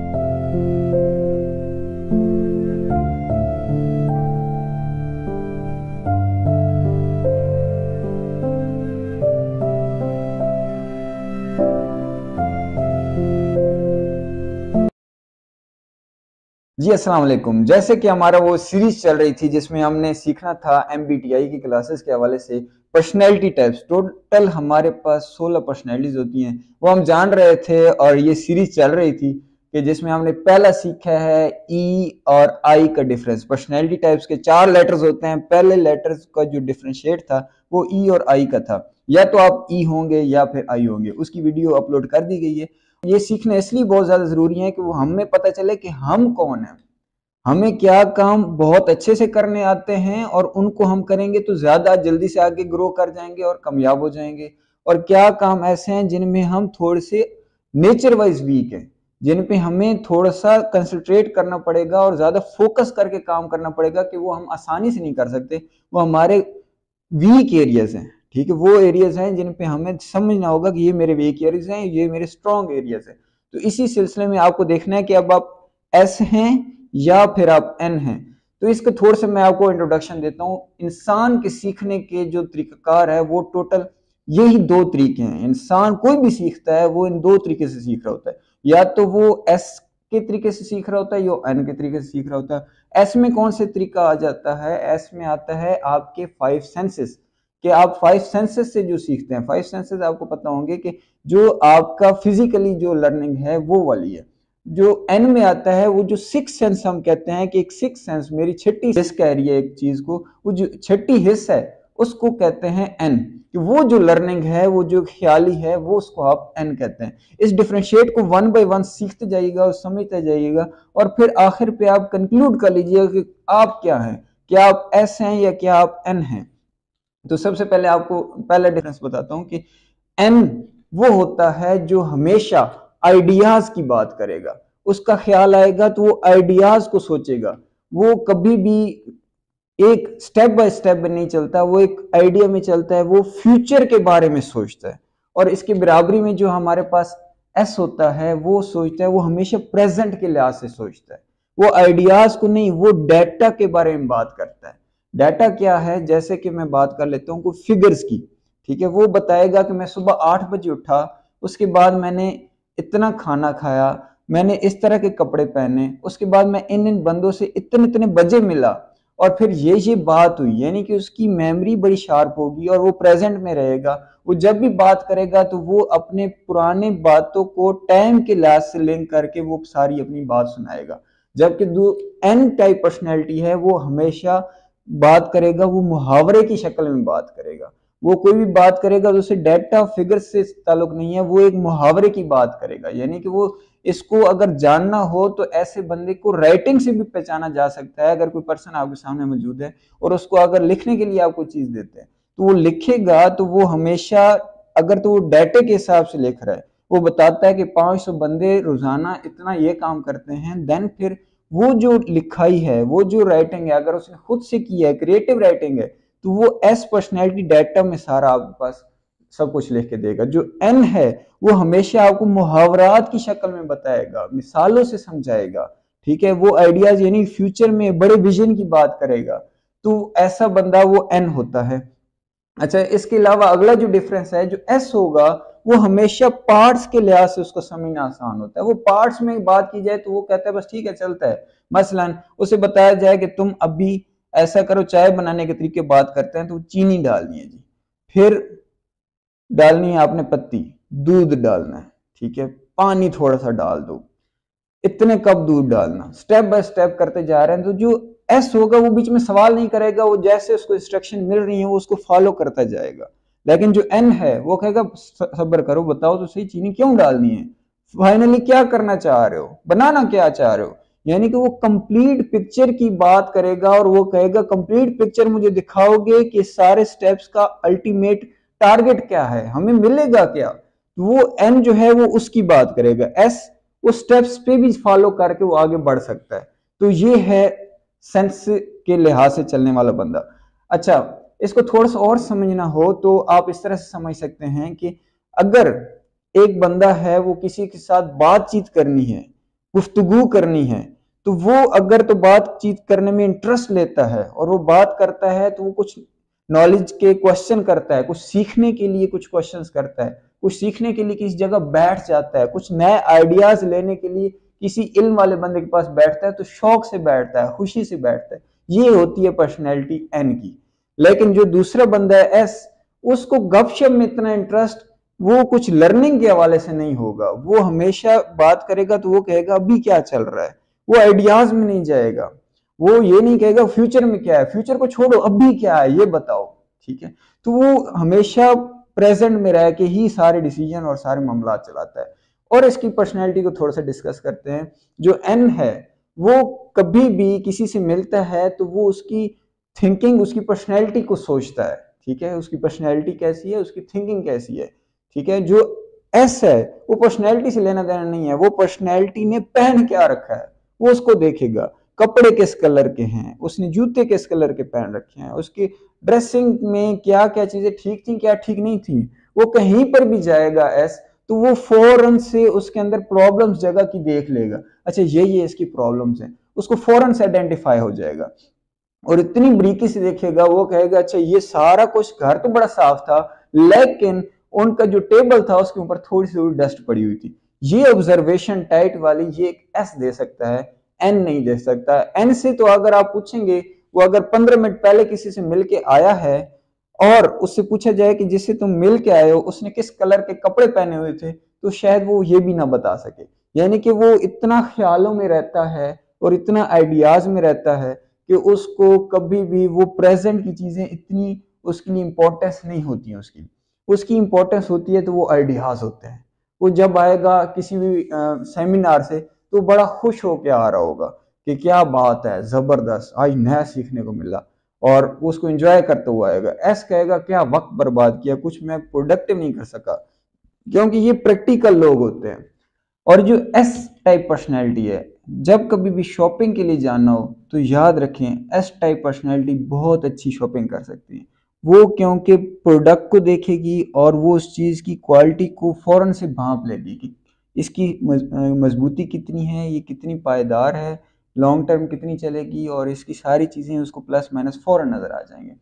जी अस्सलाम वालेकुम। जैसे कि हमारा वो सीरीज चल रही थी जिसमें हमने सीखना था MBTI की क्लासेस के हवाले से पर्सनैलिटी टाइप्स। टोटल हमारे पास 16 पर्सनैलिटीज होती हैं, वो हम जान रहे थे। और ये सीरीज चल रही थी कि जिसमें हमने पहला सीखा है E और I का डिफरेंस। पर्सनैलिटी टाइप्स के 4 लेटर्स होते हैं, पहले लेटर्स का जो डिफरेंशिएट था वो E और I का था। या तो आप E होंगे या फिर I होंगे। उसकी वीडियो अपलोड कर दी गई है ये सीखना इसलिए बहुत ज्यादा जरूरी है कि वो हमें पता चले कि हम कौन है, हमें क्या काम बहुत अच्छे से करने आते हैं और उनको हम करेंगे तो ज्यादा जल्दी से आगे ग्रो कर जाएंगे और कामयाब हो जाएंगे, और क्या काम ऐसे हैं जिनमें हम थोड़े से नेचर वाइज वीक हैं, जिन पे हमें थोड़ा सा कंसंट्रेट करना पड़ेगा और ज्यादा फोकस करके काम करना पड़ेगा कि वो हम आसानी से नहीं कर सकते, वो हमारे वीक एरियाज हैं। ठीक है, वो एरियाज हैं जिन पे हमें समझना होगा कि ये मेरे वीक एरियाज हैं, ये मेरे स्ट्रॉन्ग एरियाज हैं। तो इसी सिलसिले में आपको देखना है कि अब आप एस हैं या फिर आप एन हैं। तो इसके थोड़ा सा मैं आपको इंट्रोडक्शन देता हूँ। इंसान के सीखने के जो तरीकाकार है वो टोटल यही दो तरीके हैं। इंसान कोई भी सीखता है वो इन दो तरीके से सीख रहा होता है, या तो वो एस के तरीके से सीख रहा होता है या एन के तरीके से सीख रहा होता है। एस में कौन से तरीका आ जाता है? एस में आता है आपके 5 सेंसेस, कि आप 5 सेंसेस से जो सीखते हैं। 5 सेंसेस आपको पता होंगे कि जो आपका फिजिकली जो लर्निंग है वो वाली है। जो एन में आता है वो जो 6 सेंस हम कहते हैं कि एक 6 सेंस मेरी छठी हिस्स कह रही है एक चीज को, वो जो छठी हिस्स है उसको कहते हैं एन, कि वो जो लर्निंग है वो जो ख्याली है वो उसको आप एन कहते हैं। इस डिफरेंशिएट को 1 बाय 1 सीखते जाइएगा और समझते जाइएगा, और फिर आखिर पे आप कंक्लूड कर लीजिएगा कि आप क्या हैं, क्या आप एस हैं या क्या आप एन हैं। तो सबसे पहले आपको पहला डिफरेंस बताता हूं कि एन वो होता है जो हमेशा आइडियाज की बात करेगा, उसका ख्याल आएगा तो वो आइडियाज को सोचेगा, वो कभी भी एक स्टेप बाय स्टेप में नहीं चलता, वो एक आइडिया में चलता है, वो फ्यूचर के बारे में सोचता है। और इसके बराबरी में जो हमारे पास एस होता है वो सोचता है, वो हमेशा प्रेजेंट के लिहाज से सोचता है, वो आइडियाज को नहीं, वो डेटा के बारे में बात करता है। डाटा क्या है? जैसे कि मैं बात कर लेता हूँ कुछ फिगर्स की। ठीक है, वो बताएगा कि मैं सुबह 8 बजे उठा, उसके बाद मैंने इतना खाना खाया, मैंने इस तरह के कपड़े पहने, उसके बाद मैं इन इन बंदों से इतने इतने बजे मिला, और फिर ये बात हुई। यानी कि उसकी मेमोरी बड़ी शार्प होगी और वो प्रेजेंट में रहेगा। वो जब भी बात करेगा तो वो अपने पुराने बातों को टाइम के लिहाज से लिंक करके वो सारी अपनी बात सुनाएगा। जबकि जो एन टाइप पर्सनैलिटी है वो हमेशा बात करेगा, वो मुहावरे की शक्ल में बात करेगा। वो कोई भी बात करेगा तो उसे डेटा फिगर से ताल्लुक नहीं है, वो एक मुहावरे की बात करेगा। यानी कि वो इसको अगर जानना हो तो ऐसे बंदे को राइटिंग से भी पहचाना जा सकता है। अगर कोई पर्सन आपके सामने मौजूद है और उसको अगर लिखने के लिए आप कोई चीज देते हैं तो वो लिखेगा, तो वो हमेशा अगर तो वो डाटे के हिसाब से लिख रहा है, वो बताता है कि 500 बंदे रोजाना इतना ये काम करते हैं, देन फिर वो जो लिखाई है, वो जो राइटिंग है, अगर उसने खुद से की है, क्रिएटिव राइटिंग है, तो वो एस पर्सनैलिटी डाटा में सारा आपके पास सब कुछ लिख के देगा। जो एन है वो हमेशा आपको मुहावरात की शक्ल में बताएगा, मिसालों से समझाएगा। ठीक है, वो आइडियाज यानी फ्यूचर में बड़े विजन की बात करेगा। तो ऐसा बंदा वो एन होता है। अच्छा, इसके अलावा अगला जो डिफरेंस है, जो एस होगा, वो हमेशा पार्ट्स के लिहाज से उसको समझना आसान होता है। वो पार्ट्स में बात की जाए तो वो कहता है बस ठीक है चलता है। मसलन उसे बताया जाए कि तुम अभी ऐसा करो, चाय बनाने के तरीके बात करते हैं तो चीनी डालनी है जी, फिर डालनी है आपने पत्ती, दूध डालना है, ठीक है, पानी थोड़ा सा डाल दो, इतने कप दूध डालना, स्टेप बाय स्टेप करते जा रहे हैं। तो जो एस होगा वो बीच में सवाल नहीं करेगा, वो जैसे उसको इंस्ट्रक्शन मिल रही है वो उसको फॉलो करता जाएगा। लेकिन जो एन है वो कहेगा सब्र करो, बताओ तो सही चीनी क्यों डालनी है, फाइनली क्या करना चाह रहे हो, बनाना क्या चाह रहे हो। यानी कि वो कंप्लीट पिक्चर की बात करेगा और वो कहेगा कंप्लीट पिक्चर मुझे दिखाओगे कि सारे स्टेप्स का अल्टीमेट टारगेट क्या है, हमें मिलेगा क्या। वो एन जो है वो उसकी बात करेगा, एस वो स्टेप्स पे भी फॉलो करके वो आगे बढ़ सकता है। तो ये है सेंस के लिहाज से चलने वाला बंदा। अच्छा, इसको थोड़ा सा और समझना हो तो आप इस तरह से समझ सकते हैं कि अगर एक बंदा है वो किसी के साथ बातचीत करनी है, गुफ्तगू करनी है, तो वो अगर तो बातचीत करने में इंटरेस्ट लेता है और वो बात करता है तो वो कुछ नॉलेज के क्वेश्चन करता है, कुछ सीखने के लिए कुछ क्वेश्चंस करता है, कुछ सीखने के लिए किसी जगह बैठ जाता है, कुछ नए आइडियाज लेने के लिए किसी इल्म वाले बंदे के पास बैठता है, तो शौक से बैठता है, खुशी से बैठता है। ये होती है पर्सनैलिटी एन की। लेकिन जो दूसरा बंदा है एस, उसको गपशप में इतना इंटरेस्ट, वो कुछ लर्निंग के हवाले से नहीं होगा। वो हमेशा बात करेगा तो वो कहेगा अभी क्या चल रहा है, वो आइडियाज में नहीं जाएगा। वो ये नहीं कहेगा फ्यूचर में क्या है, फ्यूचर को छोड़ो अभी क्या है ये बताओ। ठीक है, तो वो हमेशा प्रेजेंट में रह के ही सारे डिसीजन और सारे मामला चलाता है। और इसकी पर्सनैलिटी को थोड़ा सा डिस्कस करते हैं। जो एन है वो कभी भी किसी से मिलता है तो वो उसकी थिंकिंग, उसकी पर्सनैलिटी को सोचता है, ठीक है, उसकी पर्सनैलिटी कैसी है, उसकी थिंकिंग कैसी है, ठीक है। जो एस है वो पर्सनैलिटी से लेना देना नहीं है, वो पर्सनैलिटी ने पहन क्या रखा है वो उसको देखेगा, कपड़े किस कलर के हैं, उसने जूते किस कलर के पहन रखे हैं, उसकी ड्रेसिंग में क्या क्या चीजें ठीक थी क्या ठीक नहीं थी, वो कहीं पर भी जाएगा एस तो वो फौरन से उसके अंदर प्रॉब्लम्स जगह की देख लेगा, अच्छा ये इसकी प्रॉब्लम्स हैं, उसको फौरन से आइडेंटिफाई हो जाएगा और इतनी बारीकी से देखेगा, वो कहेगा अच्छा ये सारा कुछ, घर तो बड़ा साफ था लेकिन उनका जो टेबल था उसके ऊपर थोड़ी सी डस्ट पड़ी हुई थी। ये ऑब्जर्वेशन टाइट वाली ये एक एस दे सकता है, एन नहीं दे सकता। एन से तो अगर आप पूछेंगे, वो अगर 15 मिनट पहले किसी से मिल के आया है और उससे पूछा जाए कि जिससे तुम मिल के आए हो उसने किस कलर के कपड़े पहने हुए थे, तो शायद वो ये भी ना बता सके। यानी कि वो इतना ख्यालों में रहता है और इतना आइडियाज में रहता है कि उसको कभी भी वो प्रेजेंट की चीजें इतनी उसके लिए इंपॉर्टेंस नहीं होती है, उसकी इंपॉर्टेंस होती है तो वो आइडियाज होते हैं। वो जब आएगा किसी भी सेमिनार से तो बड़ा खुश होकर आ रहा होगा कि क्या बात है, जबरदस्त, आज नया सीखने को मिला, और उसको एंजॉय करते हुआ आएगा। एस कहेगा क्या वक्त बर्बाद किया, कुछ मैं प्रोडक्टिव नहीं कर सका, क्योंकि ये प्रैक्टिकल लोग होते हैं। और जो एस टाइप पर्सनैलिटी है, जब कभी भी शॉपिंग के लिए जाना हो तो याद रखें एस टाइप पर्सनैलिटी बहुत अच्छी शॉपिंग कर सकती है। वो क्योंकि प्रोडक्ट को देखेगी और वो उस चीज़ की क्वालिटी को फौरन से भांप लेगी कि इसकी मजबूती कितनी है, ये कितनी पायदार है, लॉन्ग टर्म कितनी चलेगी, और इसकी सारी चीज़ें उसको प्लस माइनस फौरन नज़र आ जाएंगे।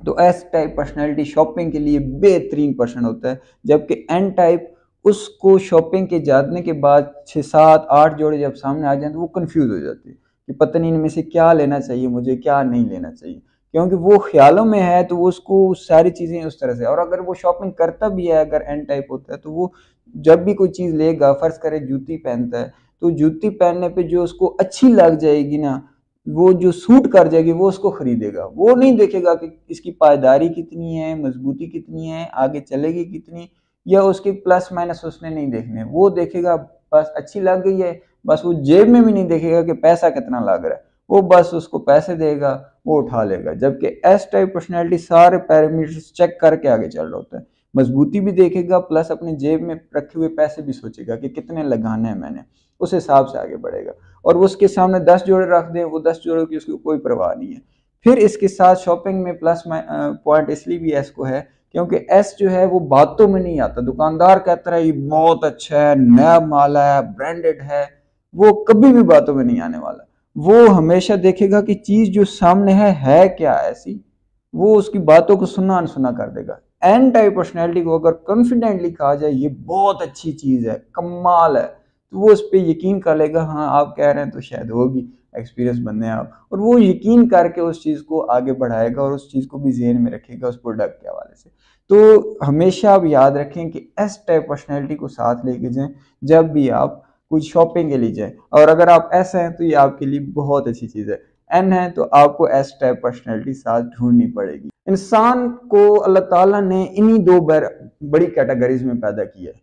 तो एस टाइप पर्सनैलिटी शॉपिंग के लिए बेहतरीन पर्सन होता है, जबकि एन टाइप उसको शॉपिंग के जाने के बाद 6 7 8 जोड़े जब सामने आ जाए तो वो कंफ्यूज हो जाती है कि पता नहीं इनमें से क्या लेना चाहिए मुझे, क्या नहीं लेना चाहिए, क्योंकि वो ख्यालों में है तो वो उसको सारी चीज़ें उस तरह से। और अगर वो शॉपिंग करता भी है, अगर एन टाइप होता है, तो वो जब भी कोई चीज़ लेगा, फर्ज करे जूती पहनता है, तो जूती पहनने पे जो उसको अच्छी लग जाएगी ना, वो जो सूट कर जाएगी वो उसको खरीदेगा। वो नहीं देखेगा कि इसकी पायदारी कितनी है, मजबूती कितनी है, आगे चलेगी कितनी, या उसके प्लस माइनस उसने नहीं देखने। वो देखेगा बस अच्छी लग गई है, बस वो जेब में भी नहीं देखेगा कि पैसा कितना लग रहा है, वो बस उसको पैसे देगा, वो उठा लेगा। जबकि एस टाइप पर्सनैलिटी सारे पैरामीटर्स चेक करके आगे चल रहा होता है, मजबूती भी देखेगा प्लस अपने जेब में रखे हुए पैसे भी सोचेगा कि कितने लगाने हैं मैंने, उस हिसाब से आगे बढ़ेगा। और वो उसके सामने 10 जोड़े रख दें, वो 10 जोड़ों की उसको कोई परवाह नहीं है। फिर इसके साथ शॉपिंग में प्लस पॉइंट इसलिए भी एस को है क्योंकि एस जो है वो बातों में नहीं आता। दुकानदार कहता है ये बहुत अच्छा है, नया माल है, ब्रांडेड है, वो कभी भी बातों में नहीं आने वाला। वो हमेशा देखेगा कि चीज जो सामने है क्या ऐसी, वो उसकी बातों को सुना अनसुना कर देगा। एन टाइप पर्सनैलिटी को अगर कॉन्फिडेंटली कहा जाए ये बहुत अच्छी चीज है, कमाल है, तो वो उस पर यकीन कर लेगा, हाँ आप कह रहे हैं तो शायद होगी, एक्सपीरियंस बनने आप, और वो यकीन करके उस चीज़ को आगे बढ़ाएगा और उस चीज़ को भी ज़हन में रखेगा उस प्रोडक्ट के हवाले से। तो हमेशा आप याद रखें कि एस टाइप पर्सनैलिटी को साथ लेके जाएं जब भी आप कुछ शॉपिंग के लिए जाएं। और अगर आप एस हैं तो ये आपके लिए बहुत अच्छी चीज़ है, एन है तो आपको एस टाइप पर्सनैलिटी साथ ढूंढनी पड़ेगी। इंसान को अल्लाह ताला ने इन्हीं दो बड़ी कैटेगरीज में पैदा किया है।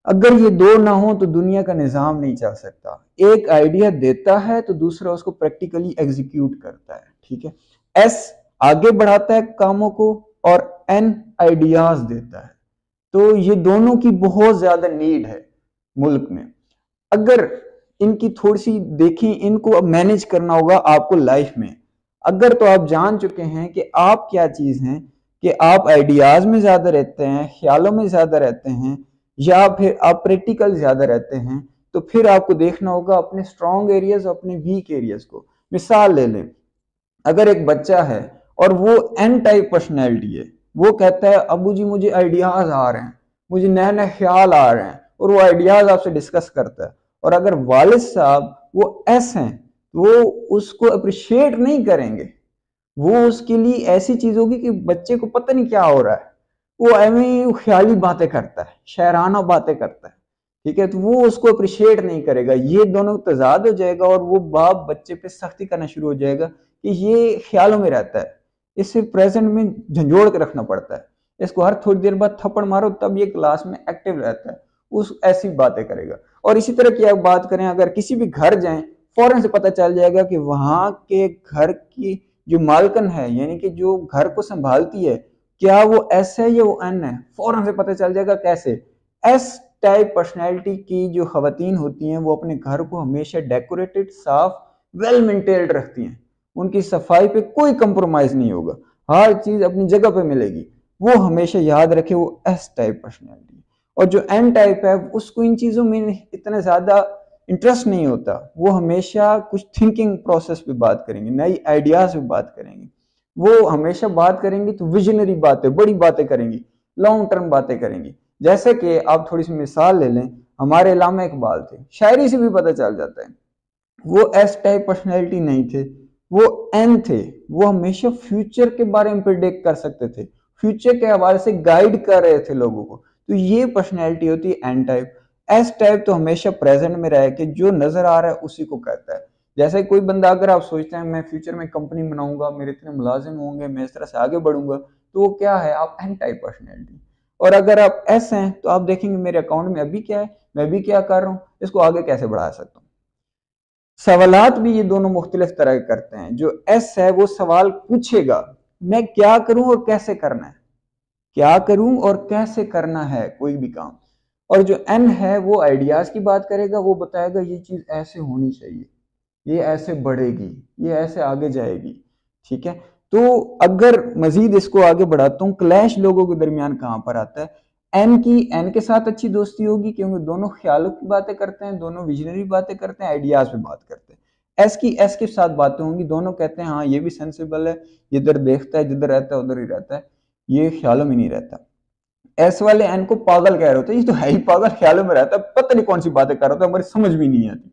अगर ये दो ना हो तो दुनिया का निज़ाम नहीं चल सकता। एक आइडिया देता है तो दूसरा उसको प्रैक्टिकली एग्जीक्यूट करता है, ठीक है। एस आगे बढ़ाता है कामों को और एन आइडियाज देता है। तो ये दोनों की बहुत ज्यादा नीड है मुल्क में। अगर इनकी थोड़ी सी देखें, इनको मैनेज करना होगा आपको लाइफ में। अगर तो आप जान चुके हैं कि आप क्या चीज हैं, कि आप आइडियाज में ज्यादा रहते हैं, ख्यालों में ज्यादा रहते हैं, या फिर आप प्रैक्टिकल ज्यादा रहते हैं, तो फिर आपको देखना होगा अपने स्ट्रॉन्ग एरियाज और अपने वीक एरियाज को। मिसाल ले लें, अगर एक बच्चा है और वो एन टाइप पर्सनैलिटी है, वो कहता है अबू जी मुझे आइडियाज आ रहे हैं, मुझे नए नए ख्याल आ रहे हैं, और वो आइडियाज आपसे डिस्कस करता है। और अगर वालिद साहब वो एस हैं तो वो उसको अप्रिशिएट नहीं करेंगे, वो उसके लिए ऐसी चीज होगी कि बच्चे को पता नहीं क्या हो रहा है, वो एवं ख्याली बातें करता है, शायराना बातें करता है, ठीक है, तो वो उसको अप्रिशिएट नहीं करेगा। ये दोनों तजाद हो जाएगा और वो बाप बच्चे पे सख्ती करना शुरू हो जाएगा कि ये ख्यालों में रहता है, इसे प्रेजेंट में झंझोड़ के रखना पड़ता है, इसको हर थोड़ी देर बाद थप्पड़ मारो तब ये क्लास में एक्टिव रहता है। उस ऐसी बातें करेगा। और इसी तरह की आप बात करें, अगर किसी भी घर जाएं, फौरन से पता चल जाएगा कि वहां के घर की जो मालकन है, यानी कि जो घर को संभालती है, क्या वो एस है या वो एन है, फौरन से पता चल जाएगा। कैसे? एस टाइप पर्सनैलिटी की जो खवातीन होती हैं वो अपने घर को हमेशा डेकोरेटेड, साफ, वेल मेंटेन्ड रखती हैं। उनकी सफाई पे कोई कंप्रोमाइज नहीं होगा, हर चीज अपनी जगह पे मिलेगी। वो हमेशा याद रखे वो एस टाइप पर्सनैलिटी। और जो एन टाइप है उसको इन चीजों में इतना ज्यादा इंटरेस्ट नहीं होता, वो हमेशा कुछ थिंकिंग प्रोसेस पे बात करेंगे, नई आइडियाज पे बात करेंगे, वो हमेशा बात करेंगी तो विजनरी बातें, बड़ी बातें करेंगी, लॉन्ग टर्म बातें करेंगी। जैसे कि आप थोड़ी सी मिसाल ले लें, हमारे इलामा इकबाल थे, शायरी से भी पता चल जाता है वो एस टाइप पर्सनैलिटी नहीं थे, वो एन थे। वो हमेशा फ्यूचर के बारे में प्रिडिक्ट कर सकते थे, फ्यूचर के हवाले से गाइड कर रहे थे लोगों को। तो ये पर्सनैलिटी होती है एन टाइप। एस टाइप तो हमेशा प्रेजेंट में रह के जो नजर आ रहा है उसी को कहता है। जैसे कोई बंदा, अगर आप सोचते हैं मैं फ्यूचर में कंपनी बनाऊंगा, मेरे इतने मुलाजिम होंगे, मैं इस तरह से आगे बढ़ूंगा, तो वो क्या है? आप एन टाइप पर्सनैलिटी। और अगर आप एस हैं तो आप देखेंगे मेरे अकाउंट में अभी क्या है, मैं अभी क्या कर रहा हूँ, इसको आगे कैसे बढ़ा सकता हूँ। सवालात भी ये दोनों मुख्तलिफ तरह के करते हैं। जो एस है वो सवाल पूछेगा, मैं क्या करूं और कैसे करना है, क्या करूं और कैसे करना है कोई भी काम। और जो एन है वो आइडियाज की बात करेगा, वो बताएगा ये चीज ऐसे होनी चाहिए, ये ऐसे बढ़ेगी, ये ऐसे आगे जाएगी। ठीक है, तो अगर मजीद इसको आगे बढ़ाता हूँ, क्लैश लोगों के दरमियान कहां पर आता है? एन के साथ अच्छी दोस्ती होगी क्योंकि दोनों ख्यालों की बातें करते हैं, दोनों विजनरी बातें करते हैं, आइडियाज पे बात करते हैं। एस के साथ बातें होंगी, दोनों कहते हैं हाँ ये भी सेंसिबल है, जिधर देखता है, जिधर रहता है उधर ही रहता है, ये ख्यालों में नहीं रहता। एस वाले एन को पागल कह रहे होते हैं, ये तो है ही पागल, ख्यालों में रहता है, पता नहीं कौन सी बातें कर रहा था, हमारी समझ भी नहीं आती।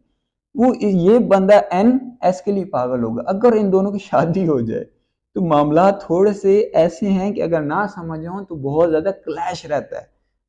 वो ये बंदा एन एस के लिए पागल होगा। अगर इन दोनों की शादी हो जाए तो मामला थोड़े से ऐसे हैं कि अगर ना समझ हो तो बहुत ज्यादा क्लैश रहता है।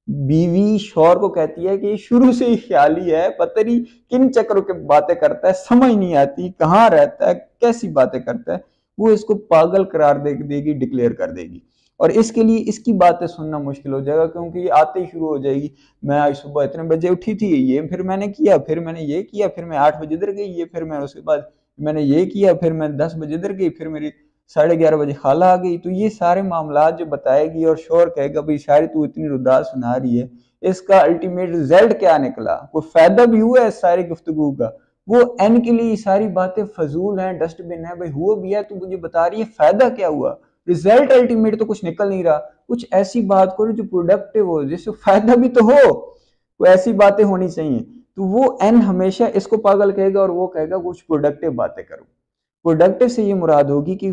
बीवी शौहर को कहती है कि शुरू से ही ख्याली है, पता नहीं किन चक्रों के बातें करता है, समझ नहीं आती कहाँ रहता है, कैसी बातें करता है। वो इसको पागल करार दे देगी, डिक्लेयर कर देगी। और इसके लिए इसकी बातें सुनना मुश्किल हो जाएगा, क्योंकि ये आते ही शुरू हो जाएगी, मैं आज सुबह इतने बजे उठी थी, ये फिर मैंने किया, फिर मैंने ये किया, फिर मैं 8 बजे इधर गई, ये फिर मैं उसके बाद मैंने ये किया, फिर मैं 10 बजे इधर गई, फिर मेरी 11:30 बजे खाला आ गई। तो ये सारे मामला जो बताएगी और शोर कहेगा भाई शायरी तू इतनी रुदास सुना रही है, इसका अल्टीमेट रिजल्ट क्या निकला, कोई फायदा भी हुआ है इस सारी गुफ्तगू का? वो एन के लिए सारी बातें फजूल हैं, डस्टबिन है। भाई हुआ भी है तो मुझे बता रही है, फायदा क्या हुआ? रिजल्ट अल्टीमेट तो कुछ निकल नहीं रहा। कुछ ऐसी बात करो जो प्रोडक्टिव हो, जिससे फायदा भी तो हो, वो ऐसी बातें होनी चाहिए। तो वो एन हमेशा इसको पागल कहेगा और वो कहेगा कुछ प्रोडक्टिव बातें करो। प्रोडक्टिव से ये मुराद होगी कि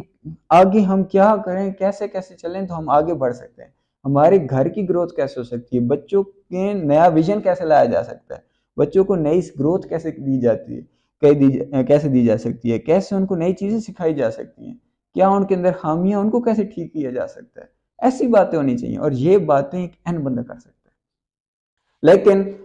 आगे हम क्या करें, कैसे कैसे चलें तो हम आगे बढ़ सकते हैं, हमारे घर की ग्रोथ कैसे हो सकती है, बच्चों के नया विजन कैसे लाया जा सकता है, बच्चों को नई ग्रोथ कैसे दी जाती है, कैसे दी जा सकती है, कैसे उनको नई चीजें सिखाई जा सकती हैं, क्या उनके अंदर खामियां उनको कैसे ठीक किया जा सकता है। ऐसी बातें होनी चाहिए और ये बातें एक एन बंदा कर सकता है। लेकिन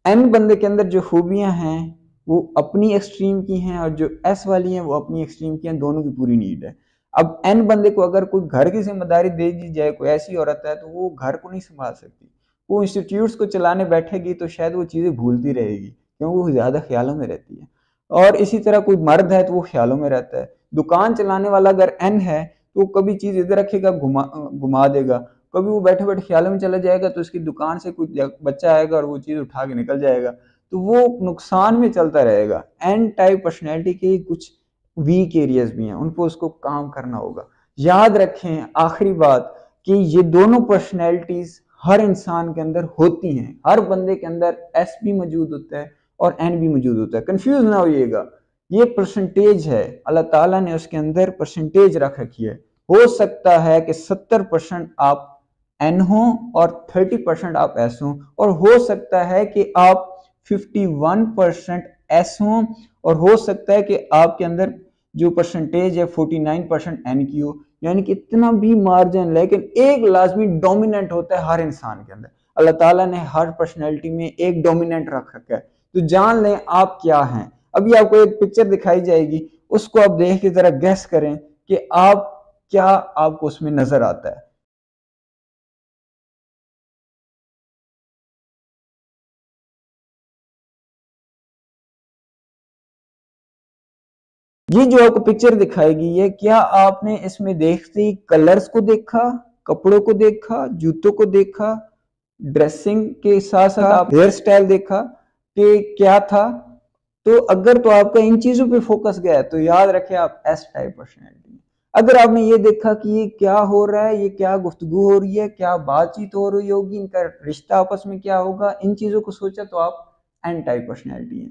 एन बंदे के अंदर जो खूबियां हैं वो अपनी एक्सट्रीम की हैं और जो एस वाली हैं वो अपनी एक्सट्रीम की हैं, दोनों की पूरी नीड है। अब एन बंदे को अगर कोई घर की जिम्मेदारी दे दी जाए, कोई ऐसी औरत है तो वो घर को नहीं संभाल सकती, वो इंस्टीट्यूट्स को चलाने बैठेगी तो शायद वो चीज़ें भूलती रहेगी क्योंकि वो ज़्यादा ख्यालों में रहती है। और इसी तरह कोई मर्द है तो वो ख्यालों में रहता है। दुकान चलाने वाला अगर एन है तो वो कभी चीज़ इधर रखेगा, घुमा घुमा देगा, कभी वो बैठे बैठे ख्यालों में चला जाएगा तो उसकी दुकान से कुछ बच्चा आएगा और वो चीज़ उठा के निकल जाएगा, तो वो नुकसान में चलता रहेगा। एन टाइप पर्सनैलिटी के कुछ वीक एरियाज भी हैं, उन पर उसको काम करना होगा। याद रखें आखिरी बात कि ये दोनों पर्सनैलिटीज हर इंसान के अंदर होती हैं, हर बंदे के अंदर एस भी मौजूद होता है और एन भी मौजूद होता है। कंफ्यूज ना होइएगा, ये परसेंटेज है, अल्लाह ताला ने उसके अंदर परसेंटेज रख रखी है। हो सकता है कि 70% आप एन हो और 30% आप एस हो, और हो सकता है कि आप 51% एस हो और हो सकता है कि आपके अंदर जो परसेंटेज है 49% एन की हो। यानी कि इतना भी मार्जिन, लेकिन एक लाजमी डोमिनेंट होता है हर इंसान के अंदर। अल्लाह ताला ने हर पर्सनैलिटी में एक डोमिनेंट रख रखा है, तो जान लें आप क्या हैं। अभी आपको एक पिक्चर दिखाई जाएगी, उसको आप देख के जरा गैस करें कि आप क्या आपको उसमें नजर आता है। ये जो आपको पिक्चर दिखाएगी है, क्या आपने इसमें देखते ही कलर्स को देखा, कपड़ों को देखा, जूतों को देखा, ड्रेसिंग के साथ साथ आप हेयर स्टाइल देखा कि क्या था? तो अगर तो आपका इन चीजों पे फोकस गया है तो याद रखें आप एस टाइप पर्सनैलिटी। अगर आपने ये देखा कि ये क्या हो रहा है, ये क्या गुफ्तगू हो रही है, क्या बातचीत हो रही होगी, इनका रिश्ता आपस में क्या होगा, इन चीजों को सोचा तो आप एन टाइप पर्सनैलिटी है।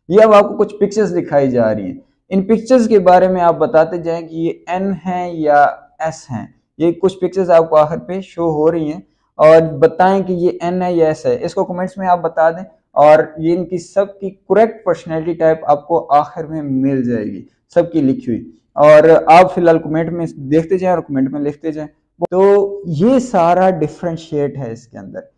ये अब आपको कुछ पिक्चर्स दिखाई जा रही हैं। इन पिक्चर्स के बारे में आप बताते जाएं कि ये एन है या एस हैं। ये कुछ पिक्चर्स आपको आखिर पे शो हो रही हैं और बताएं कि ये एन है या एस है। इसको कमेंट्स में आप बता दें और ये इनकी सबकी करेक्ट पर्सनैलिटी टाइप आपको आखिर में मिल जाएगी, सबकी लिखी हुई। और आप फिलहाल कमेंट में देखते जाएं और कमेंट में लिखते जाएं। तो ये सारा डिफरेंशिएट है इसके अंदर।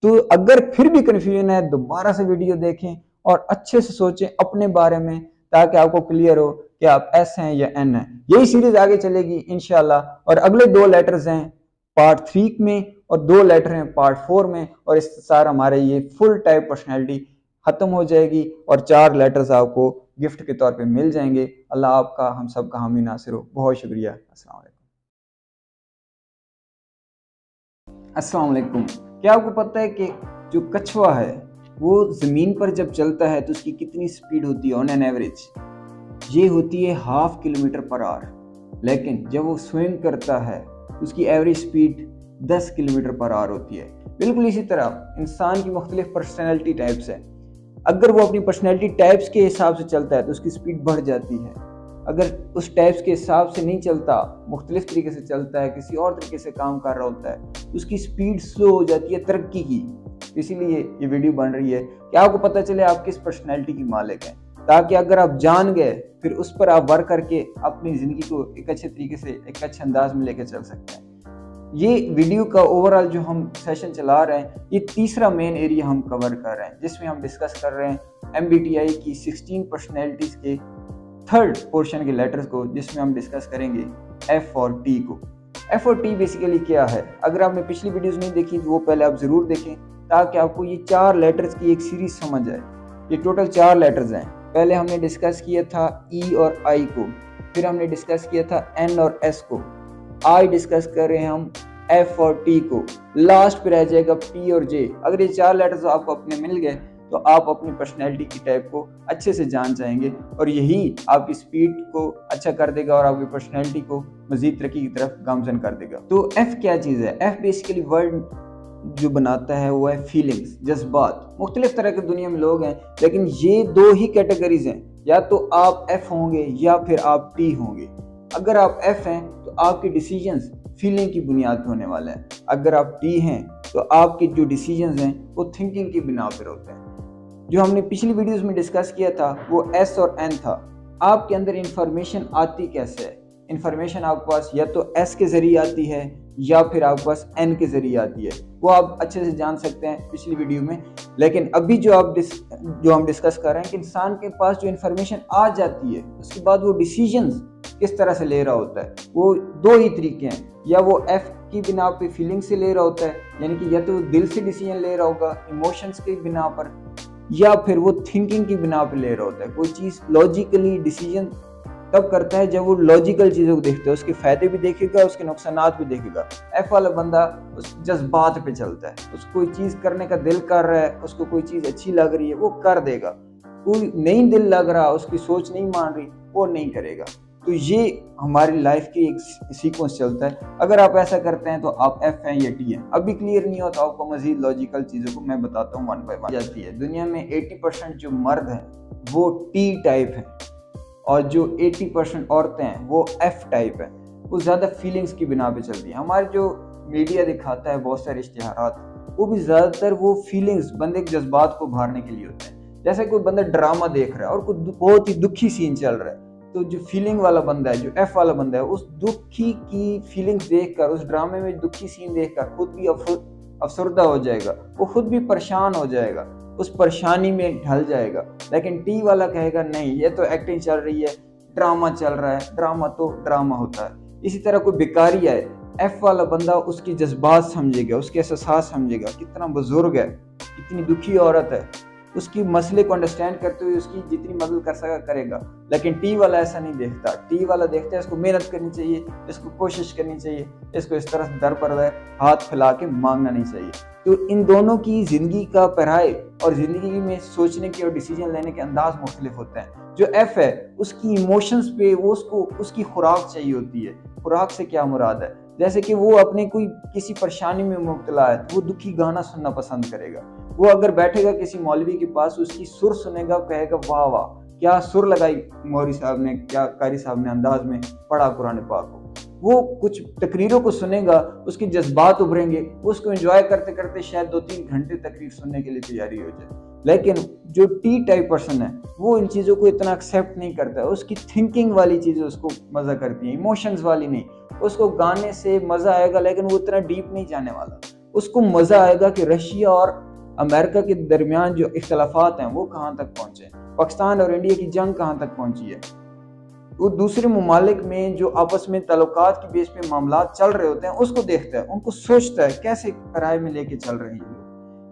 तो अगर फिर भी कंफ्यूजन है दोबारा से वीडियो देखें और अच्छे से सोचें अपने बारे में, ताकि आपको क्लियर हो कि आप एस हैं या एन हैं। यही सीरीज आगे चलेगी इंशाल्लाह। और अगले 2 लेटर्स हैं पार्ट 3 में और 2 लेटर हैं पार्ट 4 में, और इस सारा हमारे ये फुल टाइप पर्सनैलिटी खत्म हो जाएगी और 4 लेटर्स आपको गिफ्ट के तौर पे मिल जाएंगे। अल्लाह आपका हम सब का हामी नासिर हो। बहुत शुक्रिया। अस्सलाम वालेकुम। क्या आपको पता है कि जो कछुआ है वो ज़मीन पर जब चलता है तो उसकी कितनी स्पीड होती है ऑन एन एवरेज? ये होती है 1/2 किलोमीटर पर आवर। लेकिन जब वो स्विम करता है उसकी average speed 10 kilometre per hour होती है। बिल्कुल इसी तरह इंसान की मुख्तलिफ पर्सनैलिटी टाइप्स है। अगर वो अपनी पर्सनैलिटी टाइप्स के हिसाब से चलता है तो उसकी स्पीड बढ़ जाती है। अगर उस टाइप्स के हिसाब से नहीं चलता, मुख्तलिफ तरीके से चलता है, किसी और तरीके से काम कर रहा होता है, उसकी स्पीड स्लो हो जाती है तरक्की की। इसीलिए ये वीडियो बन रही है कि आपको पता चले आप किस पर्सनैलिटी की मालिक हैं, ताकि अगर आप जान गए फिर उस पर आप वर्क करके अपनी ज़िंदगी को एक अच्छे तरीके से, एक अच्छे अंदाज में लेकर चल सकते हैं। ये वीडियो का ओवरऑल जो हम सेशन चला रहे हैं, ये तीसरा मेन एरिया हम कवर कर रहे हैं, जिसमें हम डिस्कस कर रहे हैं MBTI की 16 पर्सनैलिटीज़ के 3rd पोर्शन के लेटर्स को, जिसमें हम डिस्कस करेंगे F और T को। F और T बेसिकली क्या है? अगर आपने पिछली वीडियोस नहीं देखी तो वो पहले आप ज़रूर देखें, ताकि आपको ये 4 लेटर्स की एक सीरीज समझ आए। ये टोटल 4 लेटर्स हैं। पहले हमने डिस्कस किया था E और I को, फिर हमने डिस्कस किया था N और S को, I डिस्कस कर रहे हैं हम F और T को, लास्ट पे रह जाएगा P और J। अगर ये 4 लेटर्स आपको अपने मिल गए तो आप अपनी पर्सनैलिटी की टाइप को अच्छे से जान जाएंगे और यही आपकी स्पीड को अच्छा कर देगा और आपकी पर्सनैलिटी को मजीद तरक्की की तरफ गामजन कर देगा। तो F क्या चीज़ है? F बेसिकली वर्ड जो बनाता है वो है फीलिंग्स, जज्बात। मुख्तलिफ तरह के दुनिया में लोग हैं, लेकिन ये 2 ही कैटेगरीज हैं, या तो आप F होंगे या फिर आप T होंगे। अगर आप F हैं तो आपके डिसीजंस फीलिंग की बुनियाद पर होने वाले हैं। अगर आप T हैं तो आपके जो डिसीजंस हैं वो थिंकिंग की बिना पर होते हैं। जो हमने पिछली वीडियोस में डिस्कस किया था वो S और N था। आपके अंदर इंफॉर्मेशन आती कैसे है? इंफॉर्मेशन आपके पास या तो S के ज़रिए आती है या फिर आपके पास N के ज़रिए आती है। वो आप अच्छे से जान सकते हैं पिछली वीडियो में। लेकिन अभी जो हम डिस्कस कर रहे हैं कि इंसान के पास जो इंफॉर्मेशन आ जाती है उसके बाद वो डिसीजंस किस तरह से ले रहा होता है, वो 2 ही तरीके हैं। या वो F की बिना पे फीलिंग से ले रहा होता है, यानी कि या तो दिल से डिसीजन ले रहा होगा इमोशंस की बिना पर, या फिर वो थिंकिंग की बिना पे ले रहा होता है। कोई चीज़ लॉजिकली डिसीजन तब करता है जब वो लॉजिकल चीज़ों को देखता है, उसके फ़ायदे भी देखेगा, उसके नुकसानात भी देखेगा। F वाला बंदा उस जज्बात पे चलता है, उसको कोई चीज़ करने का दिल कर रहा है, उसको कोई चीज़ अच्छी लग रही है वो कर देगा, कोई नहीं दिल लग रहा, उसकी सोच नहीं मान रही वो नहीं करेगा। तो ये हमारी लाइफ की एक सीक्वेंस चलता है। अगर आप ऐसा करते हैं तो आप F हैं या T हैं। अभी क्लियर नहीं हो तो आपको मजीद लॉजिकल चीज़ों को मैं बताता हूँ 1 बाय 1 जाती है। दुनिया में 80% जो मर्द हैं वो T टाइप हैं और जो 80% औरतें हैं वो F टाइप हैं। वो ज़्यादा फीलिंग्स की बिना पे चलती हैं। हमारे जो मीडिया दिखाता है बहुत सारे इश्तिहारात, वो भी ज़्यादातर वो फीलिंग्स, बंदे के जज्बात को उभारने के लिए होते हैं। जैसे कोई बंदा ड्रामा देख रहा है और कोई बहुत ही दुखी सीन चल रहा है, तो जो फीलिंग वाला बंदा है, जो F वाला बंदा है, उस दुखी की फीलिंग्स देखकर, उस ड्रामे में दुखी सीन देखकर खुद भी अफसरदा हो जाएगा, वो खुद भी परेशान हो जाएगा, उस परेशानी में ढल जाएगा। लेकिन T वाला कहेगा नहीं, ये तो एक्टिंग चल रही है, ड्रामा चल रहा है, ड्रामा तो ड्रामा होता है। इसी तरह कोई भिखारी है, F वाला बंदा उसकी जज्बात समझेगा, उसके एहसास समझेगा, कितना बुजुर्ग है, कितनी दुखी औरत है, उसकी मसले को अंडरस्टैंड करते हुए उसकी जितनी मदद कर सका करेगा। लेकिन टी वाला ऐसा नहीं देखता। टी वाला देखता है इसको मेहनत करनी चाहिए, इसको कोशिश करनी चाहिए, इसको इस तरह दर पर हाथ फैला के मांगना नहीं चाहिए। तो इन दोनों की ज़िंदगी का पहराए और ज़िंदगी में सोचने के और डिसीजन लेने के अंदाज मुख्तलिफ होते हैं। जो एफ है उसकी इमोशंस पे वो उसको उसकी खुराक चाहिए होती है। खुराक से क्या मुराद है, जैसे कि वो अपने कोई किसी परेशानी में मुब्तला है तो वो दुखी गाना सुनना पसंद करेगा। वो अगर बैठेगा किसी मौलवी के पास, उसकी सुर सुनेगा, कहेगा वाह वाह क्या सुर लगाई मौलवी साहब ने, क्या कारी साहब ने अंदाज में पढ़ा कुरान पाक को। वो कुछ तकरीरों को सुनेगा, उसके जज्बात उभरेंगे, उसको एंजॉय करते करते शायद 2-3 घंटे तकरीर सुनने के लिए तैयारी हो जाए। लेकिन जो टी टाइप पर्सन है वो इन चीज़ों को इतना एक्सेप्ट नहीं करता है। उसकी थिंकिंग वाली चीज़ें उसको मज़ा करती हैं, इमोशंस वाली नहीं। उसको गाने से मज़ा आएगा लेकिन वो इतना डीप नहीं जाने वाला। उसको मज़ा आएगा कि रशिया और अमेरिका के दरमियान जो इख्तलाफात हैं वो कहाँ तक पहुँचे, पाकिस्तान और इंडिया की जंग कहाँ तक पहुँची है। वो दूसरे ममालिक में जो आपस में ताल्लुकात की बेस पे मामला चल रहे होते हैं उसको देखता है, उनको सोचता है कैसे किराए में लेके चल रहे हैं।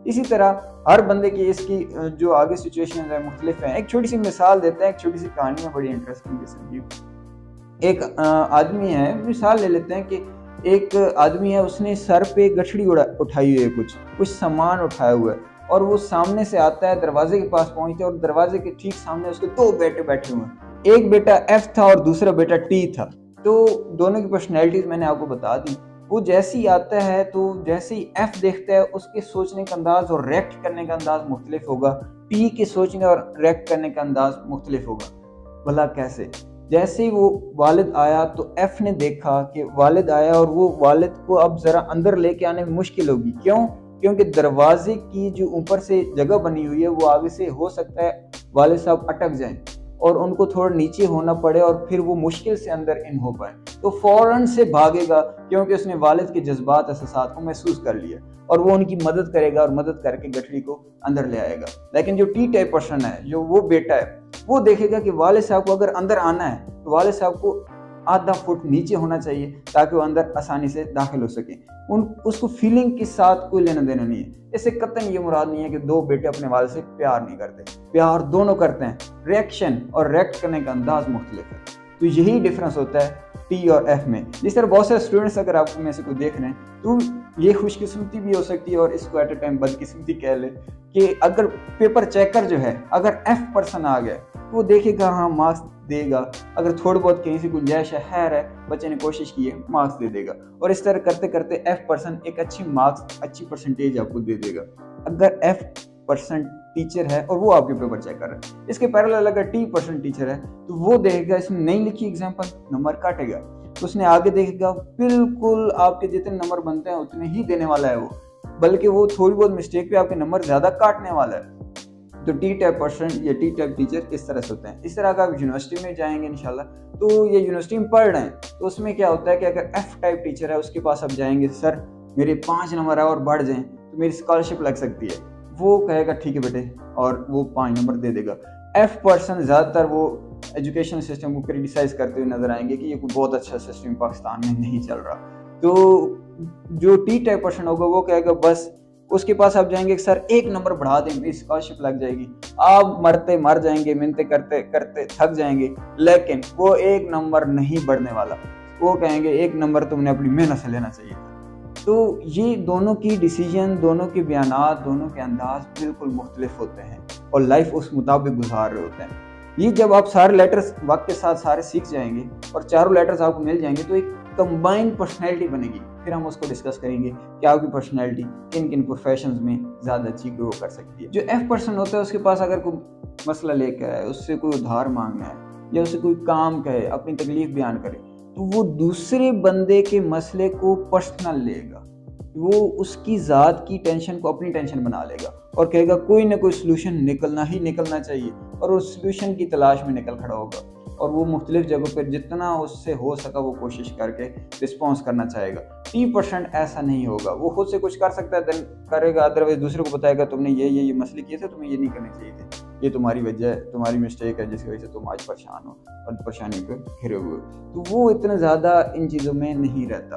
इसी तरह हर बंदे की इसकी जो आगे सिचुएशन है मुख्तलिफ हैं। एक छोटी सी मिसाल देते हैं, एक छोटी सी कहानी में बड़ी इंटरेस्टिंग किस्म की। एक आदमी है, मिसाल ले लेते हैं कि एक आदमी है, उसने सर पे गठड़ी उठाई हुई है, कुछ सामान उठाया हुआ है और वो सामने से आता है, दरवाजे के पास पहुंचता है और दरवाजे के ठीक सामने उसके 2 बेटे बैठे हुए हैं। एक बेटा एफ था और दूसरा बेटा टी था। तो दोनों की पर्सनैलिटीज मैंने आपको बता दी। वो जैसे ही आता है तो जैसे ही एफ देखता है उसके सोचने का अंदाज और रिएक्ट करने का अंदाज मुख्तलिफ होगा, टी के सोचने और रिएक्ट करने का अंदाज मुख्तलिफ होगा। भला कैसे? जैसे ही वो वालिद आया तो एफ ने देखा कि वालिद आया और वो वालिद को अब ज़रा अंदर लेके आने में मुश्किल होगी। क्यों? क्योंकि दरवाजे की जो ऊपर से जगह बनी हुई है वो आगे से हो सकता है वालिद साहब अटक जाएं और उनको थोड़ा नीचे होना पड़े और फिर वो मुश्किल से अंदर इन हो पाए। तो फौरन से भागेगा क्योंकि उसने वालिद के जज्बात एहसासात को महसूस कर लिया और वो उनकी मदद करेगा और मदद करके गठरी को अंदर ले आएगा। लेकिन जो टी टाइप पर्सन है, जो वो बेटा है, वो देखेगा कि वालिद साहब को अगर अंदर आना है तो वालिद साहब को आधा फुट नीचे होना चाहिए ताकि वो अंदर आसानी से दाखिल हो सके। उसको फीलिंग के साथ कोई लेना देना नहीं है। इससे कतई ये मुराद नहीं है कि 2 बेटे अपने वालिद से प्यार नहीं करते, प्यार दोनों करते हैं। रिएक्शन और रिएक्ट करने का अंदाज मुख्तलिफ है। तो यही डिफरेंस होता है टी और एफ में। जिस तरह बहुत सारे स्टूडेंट्स अगर आपको में से कोई देख रहे हैं तो ये खुशकिस्मती भी हो सकती है और इसको एट ए टाइम बदकिस्मती कह ले कि अगर पेपर चेकर जो है अगर एफ पर्सन आ गया तो वो देखेगा हाँ मार्क्स देगा, अगर थोड़ी बहुत कहीं से गुंजाइश है बच्चे ने कोशिश की है मार्क्स दे देगा। और इस तरह करते करते एफ पर्सन एक अच्छी मार्क्स अच्छी परसेंटेज आपको दे देगा। अगर एफ पर्सन टीचर है और वो आपके पेपर चेक कर रहा है, इसके पैरेलल अगर टी पर्सन टीचर है तो वो देखेगा इसने नहीं लिखी एग्जाम्पल, नंबर काटेगा। तो उसने आगे देखेगा बिल्कुल आपके जितने नंबर बनते हैं उतने ही देने वाला है वो, बल्कि वो थोड़ी बहुत मिस्टेक पे आपके नंबर ज़्यादा काटने वाला है। तो टी टाइप पर्सन या टी टाइप टीचर इस तरह से होते हैं। इस तरह अगर आप यूनिवर्सिटी में जाएंगे इंशाल्लाह तो ये यूनिवर्सिटी में पढ़ रहे हैं तो उसमें क्या होता है कि अगर एफ टाइप टीचर है उसके पास आप जाएंगे, सर मेरे 5 नंबर है और बढ़ जाएं तो मेरी स्कॉलरशिप लग सकती है, वो कहेगा ठीक है बेटे और वो 5 नंबर दे देगा। एफ पर्सन ज़्यादातर वो एजुकेशन सिस्टम को क्रिटिसाइज करते हुए नजर आएंगे कि ये कोई बहुत अच्छा सिस्टम पाकिस्तान में नहीं चल रहा। तो जो टी टाइप पर्सन होगा वो कहेगा बस, उसके पास आप जाएंगे सर 1 नंबर बढ़ा दें मेरी स्कॉलरशिप लग जाएगी, आप मर जाएंगे, मिन्नतें करते करते थक जाएंगे, लेकिन वो 1 नंबर नहीं बढ़ने वाला। वो कहेंगे 1 नंबर तुमने अपनी मेहनत से लेना चाहिए। तो ये दोनों की डिसीजन, दोनों के बयानात, दोनों के अंदाज बिल्कुल मुख्तलिफ होते हैं और लाइफ उस मुताबिक गुजार रहे होते हैं। ये जब आप सारे लेटर्स वक्त के साथ सारे सीख जाएंगे और चारों लेटर्स आपको मिल जाएंगे तो एक कंबाइंड पर्सनैलिटी बनेगी। फिर हम उसको डिस्कस करेंगे कि आपकी पर्सनैलिटी किन किन प्रोफेशंस में ज़्यादा अच्छी ग्रो कर सकती है। जो एफ पर्सन होता है उसके पास अगर कोई मसला लेकर है, उससे कोई उधार मांगना है या उससे कोई काम कहे, अपनी तकलीफ बयान करे, तो वो दूसरे बंदे के मसले को पर्सनल लेगा। वो उसकी ज़ात की टेंशन को अपनी टेंशन बना लेगा और कहेगा कोई ना कोई सोल्यूशन निकलना ही निकलना चाहिए और उस सोल्यूशन की तलाश में निकल खड़ा होगा और वो मुख्तलिफ जगहों पर जितना उससे हो सका वो कोशिश करके रिस्पॉन्स करना चाहेगा। टी पर्सेंट ऐसा नहीं होगा, वो खुद से कुछ कर सकता है देन करेगा, अदरवाइज दूसरे को बताएगा तुमने ये मसले किए थे, तुम्हें ये नहीं करने चाहिए थे, ये तुम्हारी वजह है, तुम्हारी मिस्टेक है जिसकी वजह से तुम आज परेशान हो और परेशानी पे घिरे हुए। तो वो इतना ज़्यादा इन चीज़ों में नहीं रहता।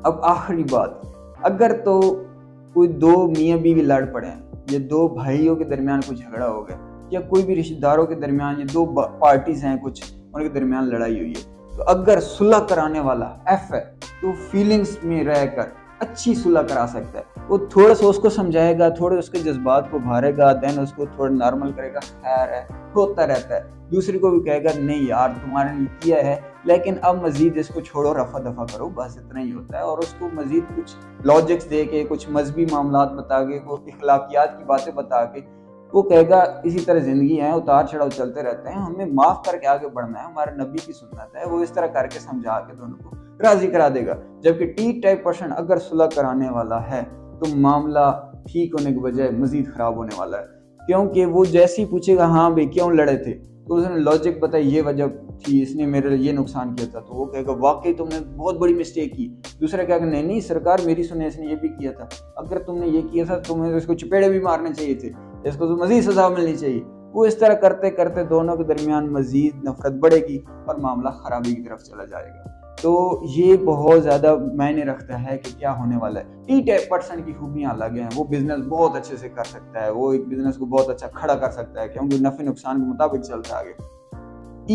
अब आखिरी बात, अगर तो कोई 2 मियाँ बीवी लड़ पड़े हैं ये दो भाइयों के दरमियान कुछ झगड़ा हो गया, या कोई भी रिश्तेदारों के दरमियान, ये दो पार्टीज हैं कुछ, उनके दरमियान लड़ाई हुई है, तो अगर सुलह कराने वाला एफ है तो फीलिंग्स में रहकर अच्छी सुलह करा सकता है। वो थोड़ा सा उसको समझाएगा, थोड़े उसके जज्बात को भारेगा, देन उसको थोड़ा नॉर्मल करेगा, खैर है, होता रहता है। दूसरे को भी कहेगा नहीं यार तुम्हारे लिए किया है, लेकिन अब मजीद इसको छोड़ो, रफा दफा करो, बस इतना ही होता है। और उसको मजीद कुछ लॉजिक्स दे के, कुछ मजहबी मामलात बता के, कुछ इखलाकियात की बातें बता के वो कहेगा इसी तरह जिंदगी है, उतार चढ़ाव चलते रहते हैं, हमें माफ करके आगे बढ़ना है, हमारे नबी की सुन्नत है। वो इस तरह करके समझा के दोनों को राजी करा देगा। जबकि टी टाइप पर्सन अगर सुलह कराने वाला है तो मामला ठीक होने के बजाय मजीद खराब होने वाला है, क्योंकि वो जैसे ही पूछेगा हाँ भाई क्यों लड़े थे, तो उसने लॉजिक बताई, ये वजह थी, इसने मेरे ये नुकसान किया था, तो वो कहेगा वाकई तुमने बहुत बड़ी मिस्टेक की। दूसरा कहेगा नहीं नहीं सरकार मेरी सुने, इसने ये भी किया था, अगर तुमने ये किया था तुम्हें तो इसको चपेड़े भी मारने चाहिए थे, इसको तो मजीद सजा मिलनी चाहिए। वो इस तरह करते करते दोनों के दरमियान मजीद नफरत बढ़ेगी और मामला खराबी की तरफ चला जाएगा। तो ये बहुत ज़्यादा मायने रखता है कि क्या होने वाला है। टी टाइप पर्सन की खूबियाँ अलग हैं, वो बिजनेस बहुत अच्छे से कर सकता है, वो एक बिजनेस को बहुत अच्छा खड़ा कर सकता है क्योंकि नफ़े नुकसान के मुताबिक चलता है आगे।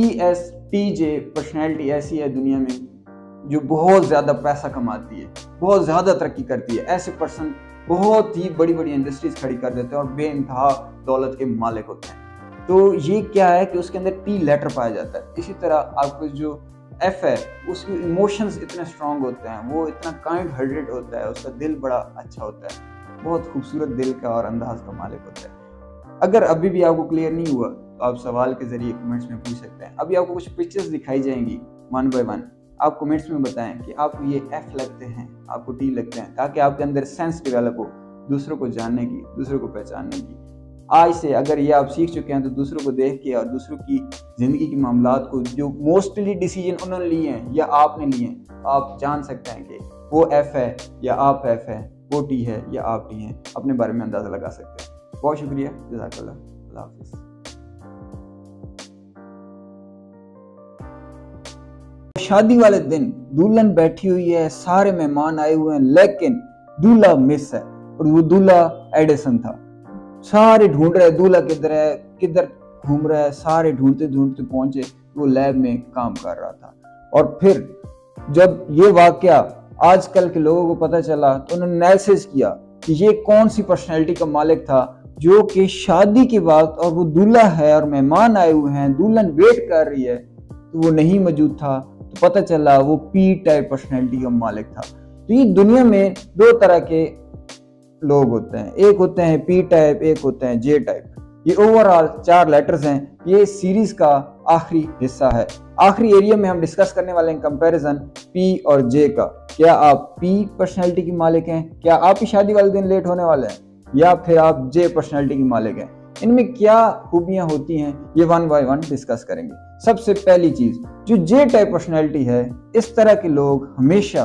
ESTJ पर्सनैलिटी ऐसी है दुनिया में जो बहुत ज़्यादा पैसा कमाती है, बहुत ज़्यादा तरक्की करती है। ऐसे पर्सन बहुत ही बड़ी बड़ी इंडस्ट्रीज खड़ी कर देते हैं और बेइंतहा दौलत के मालिक होते हैं। तो ये क्या है कि उसके अंदर T लेटर पाया जाता है। इसी तरह आपको जो F है उसके इमोशंस इतने स्ट्रांग होते हैं, वो इतना काइंड हार्टेड होता है, उसका दिल बड़ा अच्छा होता है, बहुत खूबसूरत दिल का और अंदाज का मालिक होता है। अगर अभी भी आपको क्लियर नहीं हुआ तो आप सवाल के जरिए कमेंट्स में पूछ सकते हैं। अभी आपको कुछ पिक्चर्स दिखाई जाएंगी 1 by 1, आप कमेंट्स में बताएं कि आपको ये F लगते हैं, आपको T लगते हैं, ताकि आपके अंदर सेंस डेवलप हो दूसरों को जानने की, दूसरों को पहचानने की। आज से अगर ये आप सीख चुके हैं तो दूसरों को देख के और दूसरों की ज़िंदगी के मामलात को जो मोस्टली डिसीजन उन्होंने लिए हैं या आपने लिए हैं, आप जान सकते हैं कि वो F है या आप F है, वो T है या आप T हैं, अपने बारे में अंदाज़ा लगा सकते हैं। बहुत शुक्रिया, जज़ाकल्लाह, अल्लाह हाफ़िज़। शादी वाले दिन दुल्हन बैठी हुई है, सारे मेहमान आए हुए हैं, लेकिन दूल्हा मिस है और वो दूल्हा एडिसन था। सारे ढूंढ रहे दूल्हा किधर है, किधर घूम रहा है, सारे ढूंढते ढूंढते पहुंचे, वो लैब में काम कर रहा था। और फिर जब ये वाकया आजकल के लोगों को पता चला तो उन्होंने मैसेज किया कि ये कौन सी पर्सनैलिटी का मालिक था जो कि शादी के वक्त, और वो दूल्हा है और मेहमान आए हुए हैं, दुल्हन वेट कर रही है, तो वो नहीं मौजूद था। तो पता चला वो P टाइप पर्सनैलिटी का मालिक था। तो ये दुनिया में 2 तरह के लोग होते हैं, एक होते हैं P टाइप, एक होते हैं J टाइप। ये ओवरऑल 4 लेटर्स हैं। ये सीरीज का आखिरी हिस्सा है। आखिरी एरिया में हम डिस्कस करने वाले हैं कंपैरिजन P और J का। क्या आप P पर्सनैलिटी की मालिक हैं? क्या आप ही शादी वाले दिन लेट होने वाले हैं? या फिर आप J पर्सनैलिटी की मालिक हैं? इनमें क्या खूबियां होती हैं, ये 1 by 1 डिस्कस करेंगे। सबसे पहली चीज, जो J टाइप पर्सनैलिटी है, इस तरह के लोग हमेशा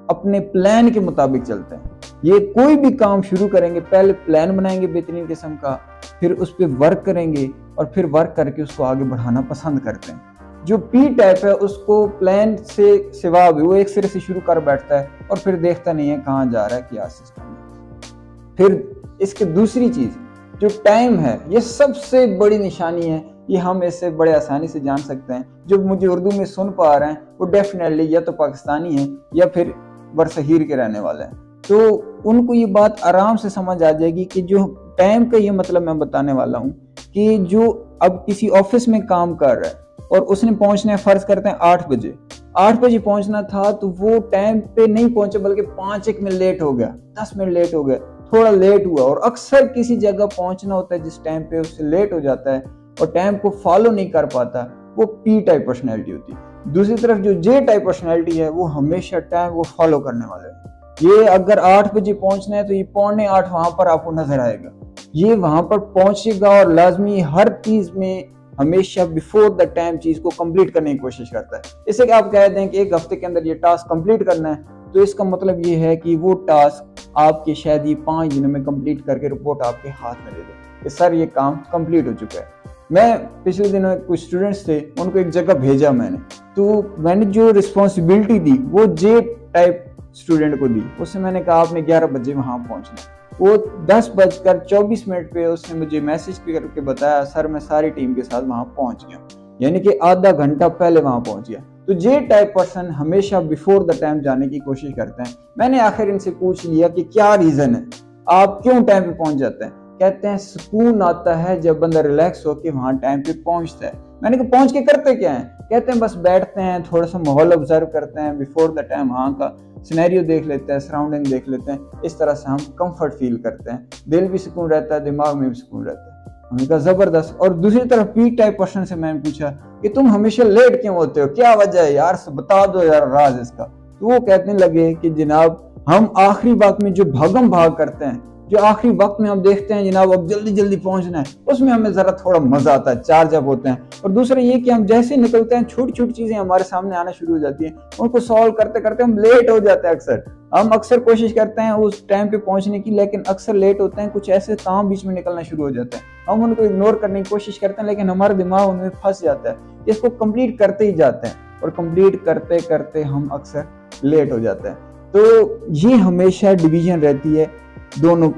अपने प्लान के मुताबिक चलते हैं। ये कोई भी काम शुरू करेंगे, पहले प्लान बनाएंगे बेहतरीन किस्म का, फिर उस पर वर्क करेंगे और फिर वर्क करके उसको आगे बढ़ाना पसंद करते हैं। जो P टाइप है उसको प्लान से सिवा भी वो एक सिरे से शुरू कर बैठता है और फिर देखता नहीं है कहाँ जा रहा है, क्या सिस्टम है। फिर इसके दूसरी चीज जो टाइम है, ये सबसे बड़ी निशानी है। ये हम इससे बड़े आसानी से जान सकते हैं। जो मुझे उर्दू में सुन पा रहे हैं वो डेफिनेटली या तो पाकिस्तानी है या फिर बरसहीर के रहने वाले हैं, तो उनको ये बात आराम से समझ आ जाएगी कि जो टाइम का ये मतलब मैं बताने वाला हूँ कि जो अब किसी ऑफिस में काम कर रहा है और उसने पहुंचना है, फर्ज करते हैं 8 बजे, 8 बजे पहुंचना था, तो वो टाइम पे नहीं पहुंचे बल्कि 5-1 मिनट लेट हो गया, 10 मिनट लेट हो गया, थोड़ा लेट हुआ। और अक्सर किसी जगह पहुंचना होता है जिस टाइम पे उससे लेट हो जाता है और टाइम को फॉलो नहीं कर पाता, वो P टाइप पर्सनैलिटी होती है। दूसरी तरफ जो J टाइप पर्सनैलिटी है वो हमेशा टाइम को फॉलो करने वाले हैं। ये अगर 8 बजे पहुंचना है तो ये 7:45 वहां पर आपको नजर आएगा, ये वहां पर पहुंचेगा और लाजमी हर चीज में हमेशा बिफोर द टाइम चीज को कंप्लीट करने की कोशिश करता है। इसे कि आप कह दें कि 1 हफ्ते के अंदर ये टास्क कंप्लीट करना है, तो इसका मतलब ये है कि वो टास्क आपके शायद ये 5 दिनों में कंप्लीट करके रिपोर्ट आपके हाथ में दे दे कि सर ये काम कंप्लीट हो चुका है। मैं पिछले दिनों कुछ स्टूडेंट्स थे, उनको एक जगह भेजा मैंने, तो मैंने जो रिस्पॉन्सिबिलिटी दी वो J टाइप स्टूडेंट को दी। उससे मैंने कहा आपने 11 बजे वहां पहुंचना। वो 10:24 पे उसने मुझे मैसेज करके बताया सर मैं सारी टीम के साथ वहां पहुंच गया, यानी कि आधा घंटा पहले वहां पहुंच गया। तो जे टाइप पर्सन हमेशा बिफोर द टाइम जाने की कोशिश करते हैं। मैंने आखिर इनसे पूछ लिया कि क्या रीजन है, आप क्यों टाइम पे पहुंच जाते हैं? कहते हैं सुकून आता है जब बंदा रिलैक्स होकर वहां टाइम पे पहुंचता है। मैंने कहा पहुंच के करते क्या है? कहते हैं बस बैठते हैं, थोड़ा सा माहौल ऑब्जर्व करते हैं, बिफोर द टाइम वहाँ का सिनेरियो देख लेते हैं, सराउंडिंग देख लेते हैं, इस तरह से हम कंफर्ट फील करते हैं, दिल भी सुकून रहता है, दिमाग में भी सुकून रहता है। हमने कहा जबरदस्त। और दूसरी तरफ पी टाइप पर्सन से मैंने पूछा कि तुम हमेशा लेट क्यों होते हो, क्या वजह है यार, बता दो यार राज इसका। तो वो कहने लगे कि जनाब हम आखिरी वक्त में जो भागम भाग करते हैं, जो आखिरी वक्त में हम देखते हैं जनाब अब जल्दी जल्दी पहुंचना है, उसमें हमें जरा थोड़ा मजा आता है, चार्ज अप होते हैं। और दूसरा ये कि हम जैसे निकलते हैं छोटी छोटी चीजें हमारे सामने आना शुरू हो जाती हैं, उनको सॉल्व करते करते हम लेट हो जाते हैं। हम अक्सर कोशिश करते हैं उस टाइम पे पहुंचने की, लेकिन अक्सर लेट होते हैं, कुछ ऐसे काम बीच में निकलना शुरू हो जाते हैं, हम उनको इग्नोर करने की कोशिश करते हैं, लेकिन हमारा दिमाग उनमें फंस जाता है, इसको कंप्लीट करते ही जाते हैं और कंप्लीट करते करते हम अक्सर लेट हो जाते हैं। तो ये हमेशा डिवीजन रहती है दोनों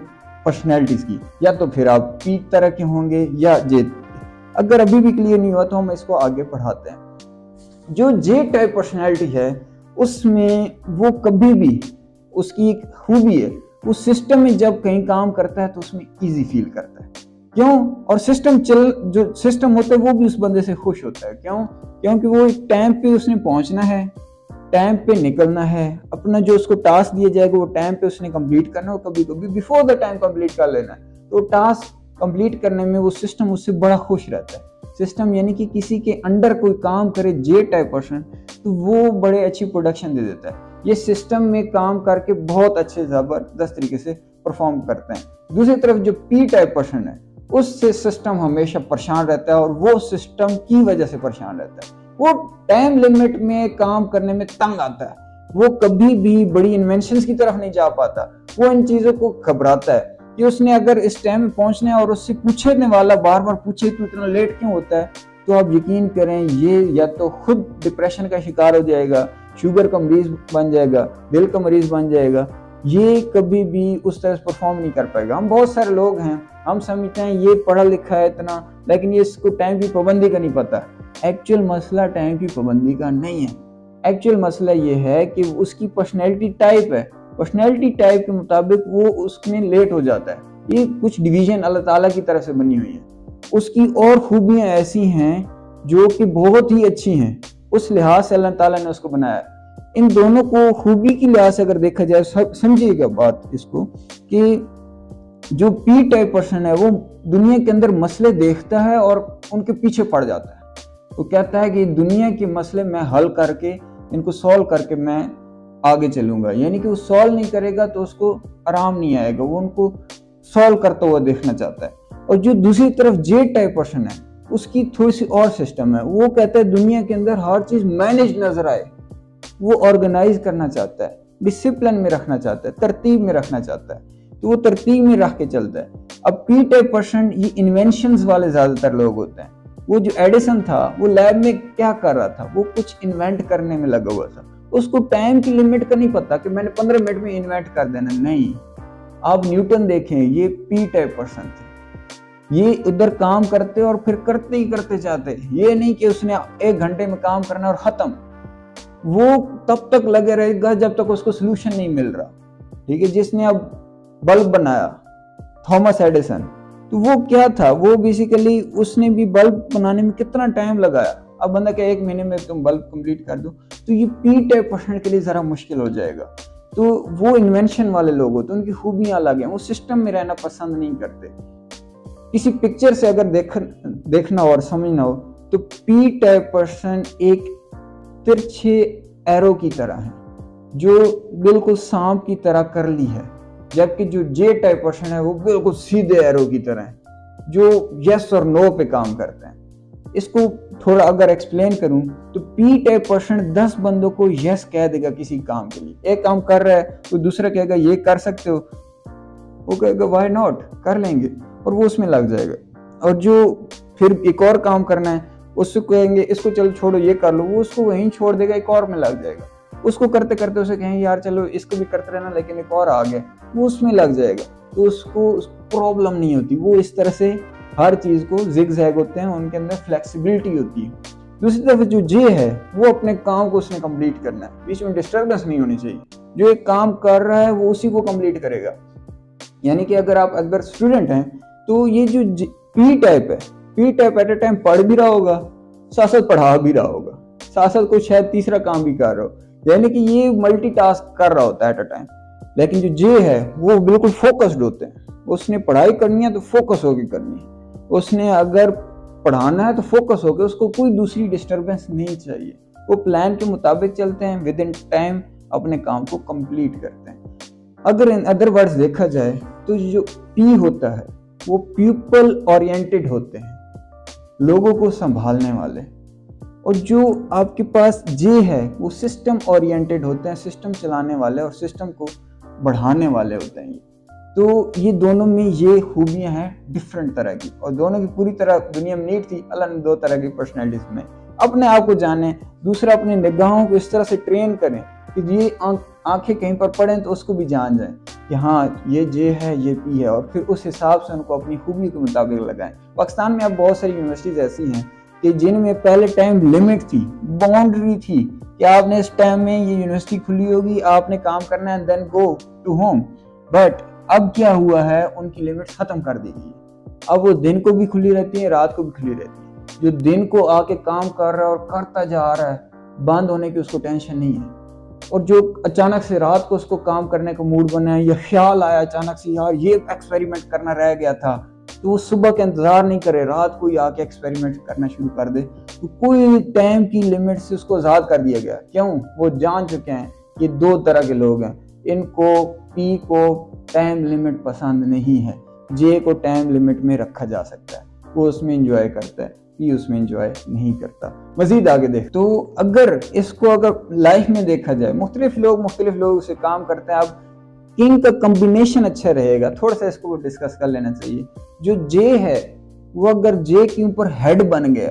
पर्सनैलिटीज की, या तो फिर आप पी तरह के होंगे या जे। अगर अभी भी क्लियर नहीं हुआ तो हम इसको आगे बढ़ाते हैं। जो जे टाइप पर्सनैलिटी है उसमें वो कभी भी, उसकी एक खूबी है, उस सिस्टम में जब कहीं काम करता है तो उसमें इजी फील करता है। क्यों? और जो सिस्टम होता है वो भी उस बंदे से खुश होता है। क्यों? क्योंकि वो टाइम पे उसने पहुंचना है, टाइम पे निकलना है, अपना जो उसको टास्क दिया जाएगा वो टाइम पे उसने कंप्लीट करना है, और कभी कभी बिफोर द टाइम कंप्लीट कर लेना है। तो टास्क कंप्लीट करने में वो सिस्टम उससे बड़ा खुश रहता है। सिस्टम यानी कि किसी के अंडर कोई काम करे जे टाइप पर्सन, तो वो बड़े अच्छी प्रोडक्शन दे देता है। ये सिस्टम में काम करके बहुत अच्छे जबरदस्त तरीके से परफॉर्म करते हैं। दूसरी तरफ जो पी टाइप पर्सन है उससे सिस्टम हमेशा परेशान रहता है, और वो सिस्टम की वजह से परेशान रहता है। वो टाइम लिमिट में काम करने में तंग आता है, वो कभी भी बड़ी इन्वेंशंस की तरफ नहीं जा पाता, वो इन चीजों को घबराता है कि उसने अगर इस टाइम में पहुंचना है और उससे पूछने वाला बार बार पूछे तो इतना लेट क्यों होता है, तो आप यकीन करें ये या तो खुद डिप्रेशन का शिकार हो जाएगा, शुगर का मरीज बन जाएगा, दिल का मरीज बन जाएगा, ये कभी भी उस तरह से परफॉर्म नहीं कर पाएगा। हम बहुत सारे लोग हैं, हम समझते हैं ये पढ़ा लिखा है इतना, लेकिन ये इसको टाइम की पाबंदी का नहीं पता। एक्चुअल मसला टाइम की पाबंदी का नहीं है, एक्चुअल मसला ये है कि उसकी पर्सनैलिटी टाइप है, पर्सनैलिटी टाइप के मुताबिक वो उसमें लेट हो जाता है। ये कुछ डिवीजन अल्लाह ताला की तरफ से बनी हुई है। उसकी और खूबियां ऐसी हैं जो कि बहुत ही अच्छी हैं, उस लिहाज से अल्लाह ताला ने उसको बनाया। इन दोनों को खूबी की लिहाज से अगर देखा जाए, समझिएगा बात इसको, कि जो पी टाइप पर्सन है वो दुनिया के अंदर मसले देखता है और उनके पीछे पड़ जाता है। वो कहता है कि दुनिया के मसले मैं हल करके, इनको सॉल्व करके मैं आगे चलूंगा, यानी कि वो सॉल्व नहीं करेगा तो उसको आराम नहीं आएगा, वो उनको सॉल्व करता हुआ देखना चाहता है। और जो दूसरी तरफ जे टाइप पर्सन है उसकी थोड़ी सी और सिस्टम है, वो कहता है दुनिया के अंदर हर चीज मैनेज नजर आए, वो ऑर्गेनाइज करना चाहता है, डिसिप्लिन में रखना चाहता है, तरतीब में रखना चाहता है, तो वो तरतीब में रख के चलता है। अब पी टाइप पर्सन ये इन्वेंशंस वाले ज्यादातर लोग होते हैं। वो जो एडिसन था वो लैब में क्या कर रहा था, वो कुछ इन्वेंट करने में लगा हुआ था, उसको टाइम की लिमिट का नहीं पता कि मैंने 15 मिनट में इन्वेंट कर देना, नहीं। आप न्यूटन देखें, ये पी टाइप पर्सन थे, ये उधर काम करते और फिर करते ही करते जाते, ये नहीं कि उसने 1 घंटे में काम करना और खत्म, वो तब तक लगे रहेगा जब तक उसको सोल्यूशन नहीं मिल रहा। ठीक है, जिसने अब बल्ब बनाया थॉमस एडिसन, तो वो क्या था, वो बेसिकली उसने भी बल्ब बनाने में कितना टाइम लगाया, अब बंदा क्या 1 महीने में तुम बल्ब कंप्लीट कर दो, तो ये पी टाइप पर्सन के लिए जरा मुश्किल हो जाएगा। तो वो इन्वेंशन वाले लोग होते हैं, उनकी खूबियां अलग हैं, वो सिस्टम में रहना पसंद नहीं करते। किसी पिक्चर से अगर देखना हो और समझना हो तो पी टाइप पर्सन एक तिरछे एरो की तरह है जो बिल्कुल सांप की तरह करली है, जबकि जो जे टाइप पर्सन है वो बिल्कुल सीधे एरो की तरह है जो यस और नो पे काम करते हैं। इसको थोड़ा अगर एक्सप्लेन करूं तो पी टाइप पर्सन 10 बंदों को यस कह देगा किसी काम के लिए, एक काम कर रहा है तो दूसरा कहेगा ये कर सकते हो, वो कहेगा व्हाई नॉट, कर लेंगे, और वो उसमें लग जाएगा। और जो फिर एक और काम करना है उसको कहेंगे इसको चलो छोड़ो ये कर लो, वो उसको वहीं छोड़ देगा, एक और में लग जाएगा। उसको करते करते उसे कहें यार चलो इसको भी करते रहना, लेकिन एक और आ गया, वो उसमें लग जाएगा, तो उसको प्रॉब्लम नहीं होती। वो इस तरह से हर चीज को जिग जैग होते हैं, उनके अंदर फ्लेक्सिबिलिटी होती है। दूसरी तरफ जो जे है वो अपने काम को उसने कंप्लीट करना है, बीच में डिस्टर्बेंस नहीं होनी चाहिए। जो एक काम कर रहा है वो उसी को कंप्लीट करेगा। यानी कि अगर स्टूडेंट हैं तो ये जो पी टाइप है, P type at a time पढ़ भी रहा होगा, साथ साथ पढ़ा भी रहा होगा, साथ साथ कोई शायद तीसरा काम भी कर रहा हो, यानी कि ये मल्टीटास्क कर रहा होता है एट अ टाइम। लेकिन जो जे है वो बिल्कुल फोकस्ड होते हैं, उसने पढ़ाई करनी है तो फोकस होकर करनी है, उसने अगर पढ़ाना है तो फोकस होकर, उसको कोई दूसरी डिस्टरबेंस नहीं चाहिए। वो प्लान के मुताबिक चलते हैं, विद इन टाइम अपने काम को कंप्लीट करते हैं। अगर इन अदर वर्ड्स देखा जाए तो जो पी होता है वो पीपल ओरिएंटेड होते हैं, लोगों को संभालने वाले, और जो आपके पास जे है वो सिस्टम ओरिएंटेड होते हैं, सिस्टम चलाने वाले और सिस्टम को बढ़ाने वाले होते हैं। तो ये दोनों में ये खूबियां हैं डिफरेंट तरह की, और दोनों की पूरी तरह दुनिया में नीड थी। अल्लाह ने दो तरह की पर्सनैलिटीज में अपने आप को जाने, दूसरा अपने निगाहों को इस तरह से ट्रेन करें कि ये आंखें कहीं पर पड़ें तो उसको भी जान जाएं कि हाँ ये जे है ये पी है, और फिर उस हिसाब से उनको अपनी खूबी के मुताबिक लगाएं। पाकिस्तान में अब बहुत सारी यूनिवर्सिटीज ऐसी हैं कि जिनमें पहले टाइम लिमिट थी, बाउंड्री थी कि आपने इस टाइम में ये यूनिवर्सिटी खुली होगी, आपने काम करना है, then go to home. But अब क्या हुआ है, उनकी लिमिट खत्म कर दी गई है। अब वो दिन को भी खुली रहती है, रात को भी खुली रहती है। जो दिन को आके काम कर रहा है और करता जा रहा है, बंद होने की उसको टेंशन नहीं है। और जो अचानक से रात को उसको काम करने का मूड बना है, या ख्याल आया अचानक से यार ये एक्सपेरिमेंट करना रह गया था, तो वो सुबह का इंतजार नहीं करे, रात को ही आके एक्सपेरिमेंट करना शुरू कर दे। तो कोई टाइम की लिमिट से उसको आजाद कर दिया गया। क्यों? वो जान चुके हैं ये दो तरह के लोग हैं, इनको पी को टाइम लिमिट पसंद नहीं है, जे को टाइम लिमिट में रखा जा सकता है, वो उसमें एंजॉय करता है, पी उसमें एंजॉय नहीं करता। मजीद आगे देख तो अगर लाइफ में देखा जाए, मुख्तलिफ लोग से काम करते हैं। अब किन का कम्बिनेशन अच्छा रहेगा, थोड़ा सा इसको डिस्कस कर लेना चाहिए। जो जे है वो अगर जे के ऊपर हेड बन गया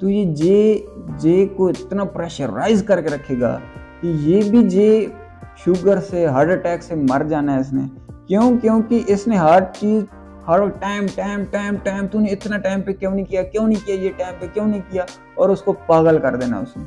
तो ये जे को इतना प्रेशराइज करके रखेगा कि ये भी जे शुगर से, हार्ट अटैक से मर जाना है इसने। क्यों? क्योंकि इसने हर चीज हर टाइम तूने इतना टाइम पे क्यों नहीं किया, ये टाइम पे क्यों नहीं किया, और उसको पागल कर देना उसने।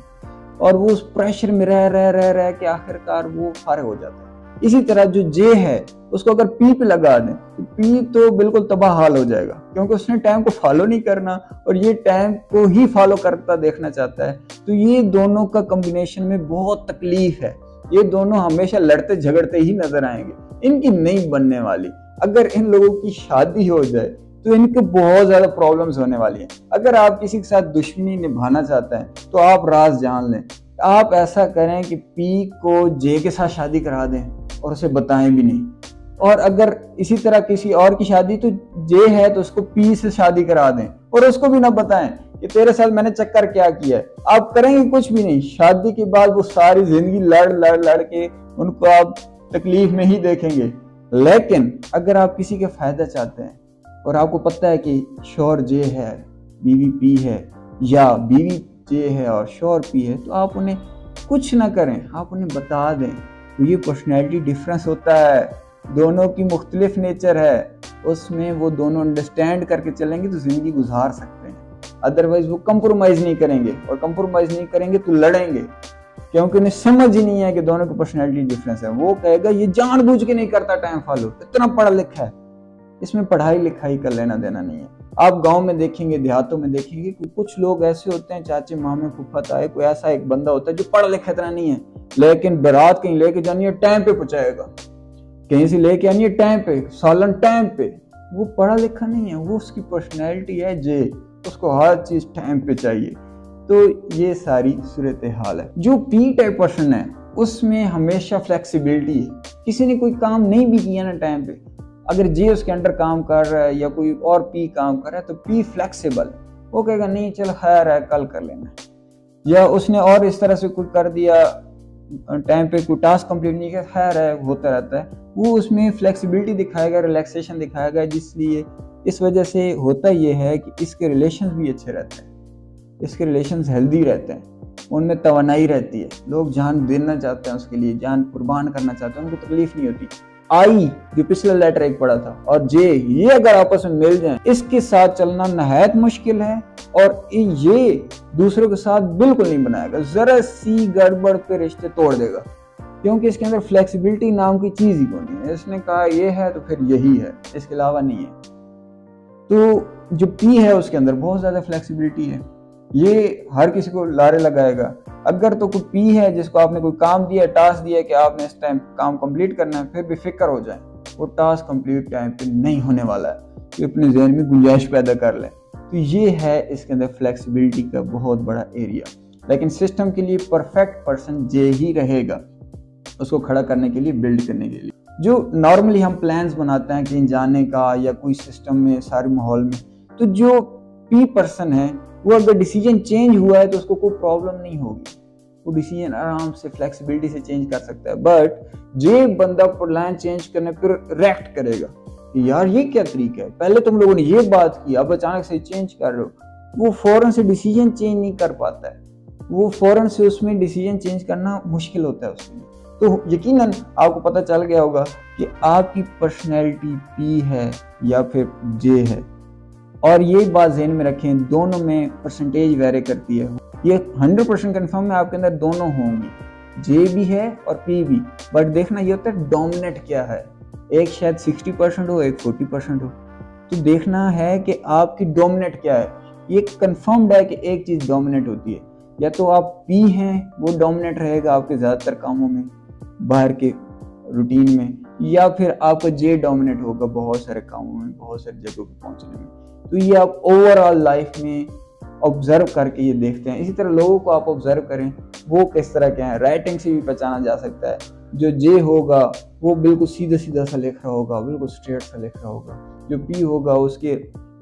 और वो उस प्रेशर में रह के आखिरकार वो फारिग हो जाता है। इसी तरह जो जे है उसको अगर पी पे लगा दें तो पी तो बिल्कुल तबाह हाल हो जाएगा, क्योंकि उसने टाइम को फॉलो नहीं करना और ये टाइम को ही फॉलो करता देखना चाहता है। तो ये दोनों का कॉम्बिनेशन में बहुत तकलीफ है। ये दोनों हमेशा लड़ते झगड़ते ही नजर आएंगे, इनकी नहीं बनने वाली। अगर इन लोगों की शादी हो जाए तो इनके बहुत ज्यादा प्रॉब्लम्स होने वाली हैं। अगर आप किसी के साथ दुश्मनी निभाना चाहते हैं तो आप राज जान लें, आप ऐसा करें कि पी को जे के साथ शादी करा दें और उसे बताएं भी नहीं। और अगर इसी तरह किसी और की शादी तो जे है तो उसको पी से शादी करा दें और उसको भी ना बताएं कि तेरे साथ मैंने चक्कर क्या किया है। आप करेंगे कुछ भी नहीं, शादी के बाद वो सारी जिंदगी लड़ के उनको आप तकलीफ में ही देखेंगे। लेकिन अगर आप किसी का फायदा चाहते हैं और आपको पता है कि शौहर जे है, बीवी पी है, या बीवी जे है और शौहर पी है, तो आप उन्हें कुछ ना करें, आप उन्हें बता दें। तो ये पर्सनैलिटी डिफरेंस होता है, दोनों की मुख्तलिफ नेचर है, उसमें वो दोनों अंडरस्टैंड करके चलेंगे तो जिंदगी गुजार सकते हैं। अदरवाइज वो कंप्रोमाइज नहीं करेंगे, और कंप्रोमाइज नहीं करेंगे तो लड़ेंगे, क्योंकि उन्हें समझ ही नहीं है कि दोनों की पर्सनैलिटी डिफरेंस है। वो कहेगा ये जानबूझ के नहीं करता टाइम फॉलो, इतना पढ़ा लिखा है, इसमें पढ़ाई लिखाई का लेना देना नहीं है। आप गांव में देखेंगे, देहातों में देखेंगे कि कुछ लोग ऐसे होते हैं, चाचे मामे फूफा ताए, कोई ऐसा एक बंदा होता है जो पढ़ा लिखा इतना नहीं है, लेकिन बारात कहीं लेके जानी है टाइम पे पहुंचाएगा, कहीं से लेके आनी है टाइम पे, सालन टाइम पे। वो पढ़ा लिखा नहीं है, वो उसकी पर्सनैलिटी है जे, उसको हर चीज टाइम पे चाहिए। तो ये सारी सूरत हाल है। जो पी टाइप पर्सन है उसमें हमेशा फ्लेक्सिबिलिटी है। किसी ने कोई काम नहीं भी किया ना टाइम पे, अगर जे उसके अंडर काम कर रहा है या कोई और पी काम कर रहा है तो पी फ्लेक्सिबल, वो कहेगा नहीं चल खैर है कल कर लेना। या उसने और इस तरह से कुछ कर दिया, टाइम पे कोई टास्क कंप्लीट नहीं किया, खैर है होता रहता है, वो उसमें फ्लेक्सिबिलिटी दिखाएगा, रिलैक्सेशन दिखाएगा। जिसलिए इस वजह से होता ये है कि इसके रिलेशंस भी अच्छे रहते हैं, इसके रिलेशंस हेल्दी रहते हैं। उनमें तवानाई रहती है, लोग जान देना चाहते हैं उसके लिए, जान कुर्बान करना चाहते हैं, उनको तकलीफ नहीं होती। आई जो पिछला लेटर एक पढ़ा था और जे, ये अगर आपस में मिल जाएं, इसके साथ चलना नहायत मुश्किल है और ये दूसरों के साथ बिल्कुल नहीं बनाएगा, जरा सी गड़बड़ पे रिश्ते तोड़ देगा, क्योंकि इसके अंदर फ्लेक्सिबिलिटी नाम की चीज ही कोई नहीं है। इसने कहा ये है तो फिर यही है, इसके अलावा नहीं है। तो जो पी है उसके अंदर बहुत ज्यादा फ्लेक्सिबिलिटी है, ये हर किसी को लारे लगाएगा। अगर तो कोई पी है जिसको आपने कोई काम दिया, टास्क दिया कि आपने इस टाइम काम कंप्लीट करना है, फिर भी फिक्र हो जाए वो टास्क कंप्लीट टाइम पे नहीं होने वाला है, तो अपने जहन में गुंजाइश पैदा कर लें। तो ये है इसके अंदर फ्लेक्सिबिलिटी का बहुत बड़ा एरिया। लेकिन सिस्टम के लिए परफेक्ट पर्सन जे ही रहेगा उसको खड़ा करने के लिए, बिल्ड करने के लिए। जो नॉर्मली हम प्लान्स बनाते हैं कहीं जाने का या कोई सिस्टम में, सारे माहौल में, तो जो पी पर्सन है वो अगर डिसीजन चेंज हुआ है तो उसको कोई प्रॉब्लम नहीं होगी, वो डिसीजन आराम से फ्लेक्सिबिलिटी से चेंज कर सकता है। बट जे बंदा प्लान चेंज करने पर रिएक्ट करेगा कि यार ये क्या तरीका है, पहले तुम लोगों ने ये बात की, अब अचानक से चेंज कर रहे हो, वो फौरन से डिसीजन चेंज नहीं कर पाता है, वो फौरन से उसमें डिसीजन चेंज करना मुश्किल होता है उसके लिए। तो यकीनन आपको पता चल गया होगा कि आपकी पर्सनैलिटी पी है या फिर जे है, और ये बात ज़हन में रखें, दोनों में परसेंटेज वेरी करती है। ये 100% कन्फर्म है आपके अंदर दोनों होंगी, जे भी है और पी भी, बट देखना ये होता है डोमिनेट क्या है, एक शायद 60% हो, एक 40% हो, तो देखना है कि आपकी डोमिनेट क्या है। ये कंफर्म्ड है कि एक चीज़ डोमिनेट होती है, या तो आप पी हैं, वो डोमिनेट रहेगा आपके ज़्यादातर कामों में, बाहर के रूटीन में, या फिर आपका जे डोमिनेट होगा बहुत सारे कामों में, बहुत सारी जगहों पे पहुंचने में। तो ये आप ओवरऑल लाइफ में ऑब्जर्व करके ये देखते हैं। इसी तरह लोगों को आप ऑब्जर्व करें वो किस तरह के हैं, राइटिंग से भी पहचाना जा सकता है। जो जे होगा वो बिल्कुल सीधा सीधा सा लिख रहा होगा, बिल्कुल स्ट्रेट सा लिख रहा होगा, जो पी होगा उसके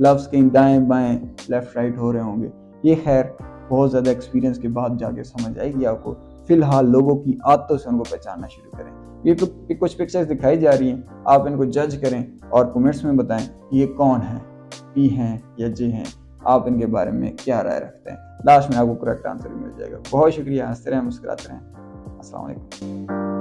लफ्ज कहीं दाएं बाएं लेफ्ट राइट हो रहे होंगे। ये खैर बहुत ज़्यादा एक्सपीरियंस के बाद जाके समझ आएगी आपको। फिलहाल लोगों की आदतों से उनको पहचानना शुरू करें। ये तो कुछ पिक्चर्स दिखाई जा रही हैं, आप इनको जज करें और कमेंट्स में बताएं ये कौन है, पी हैं या जे हैं, आप इनके बारे में क्या राय रखते हैं। लास्ट में आपको करेक्ट आंसर भी मिल जाएगा। बहुत शुक्रिया, हंसते रहें, मुस्कुराते रहें। अस्सलाम वालेकुम।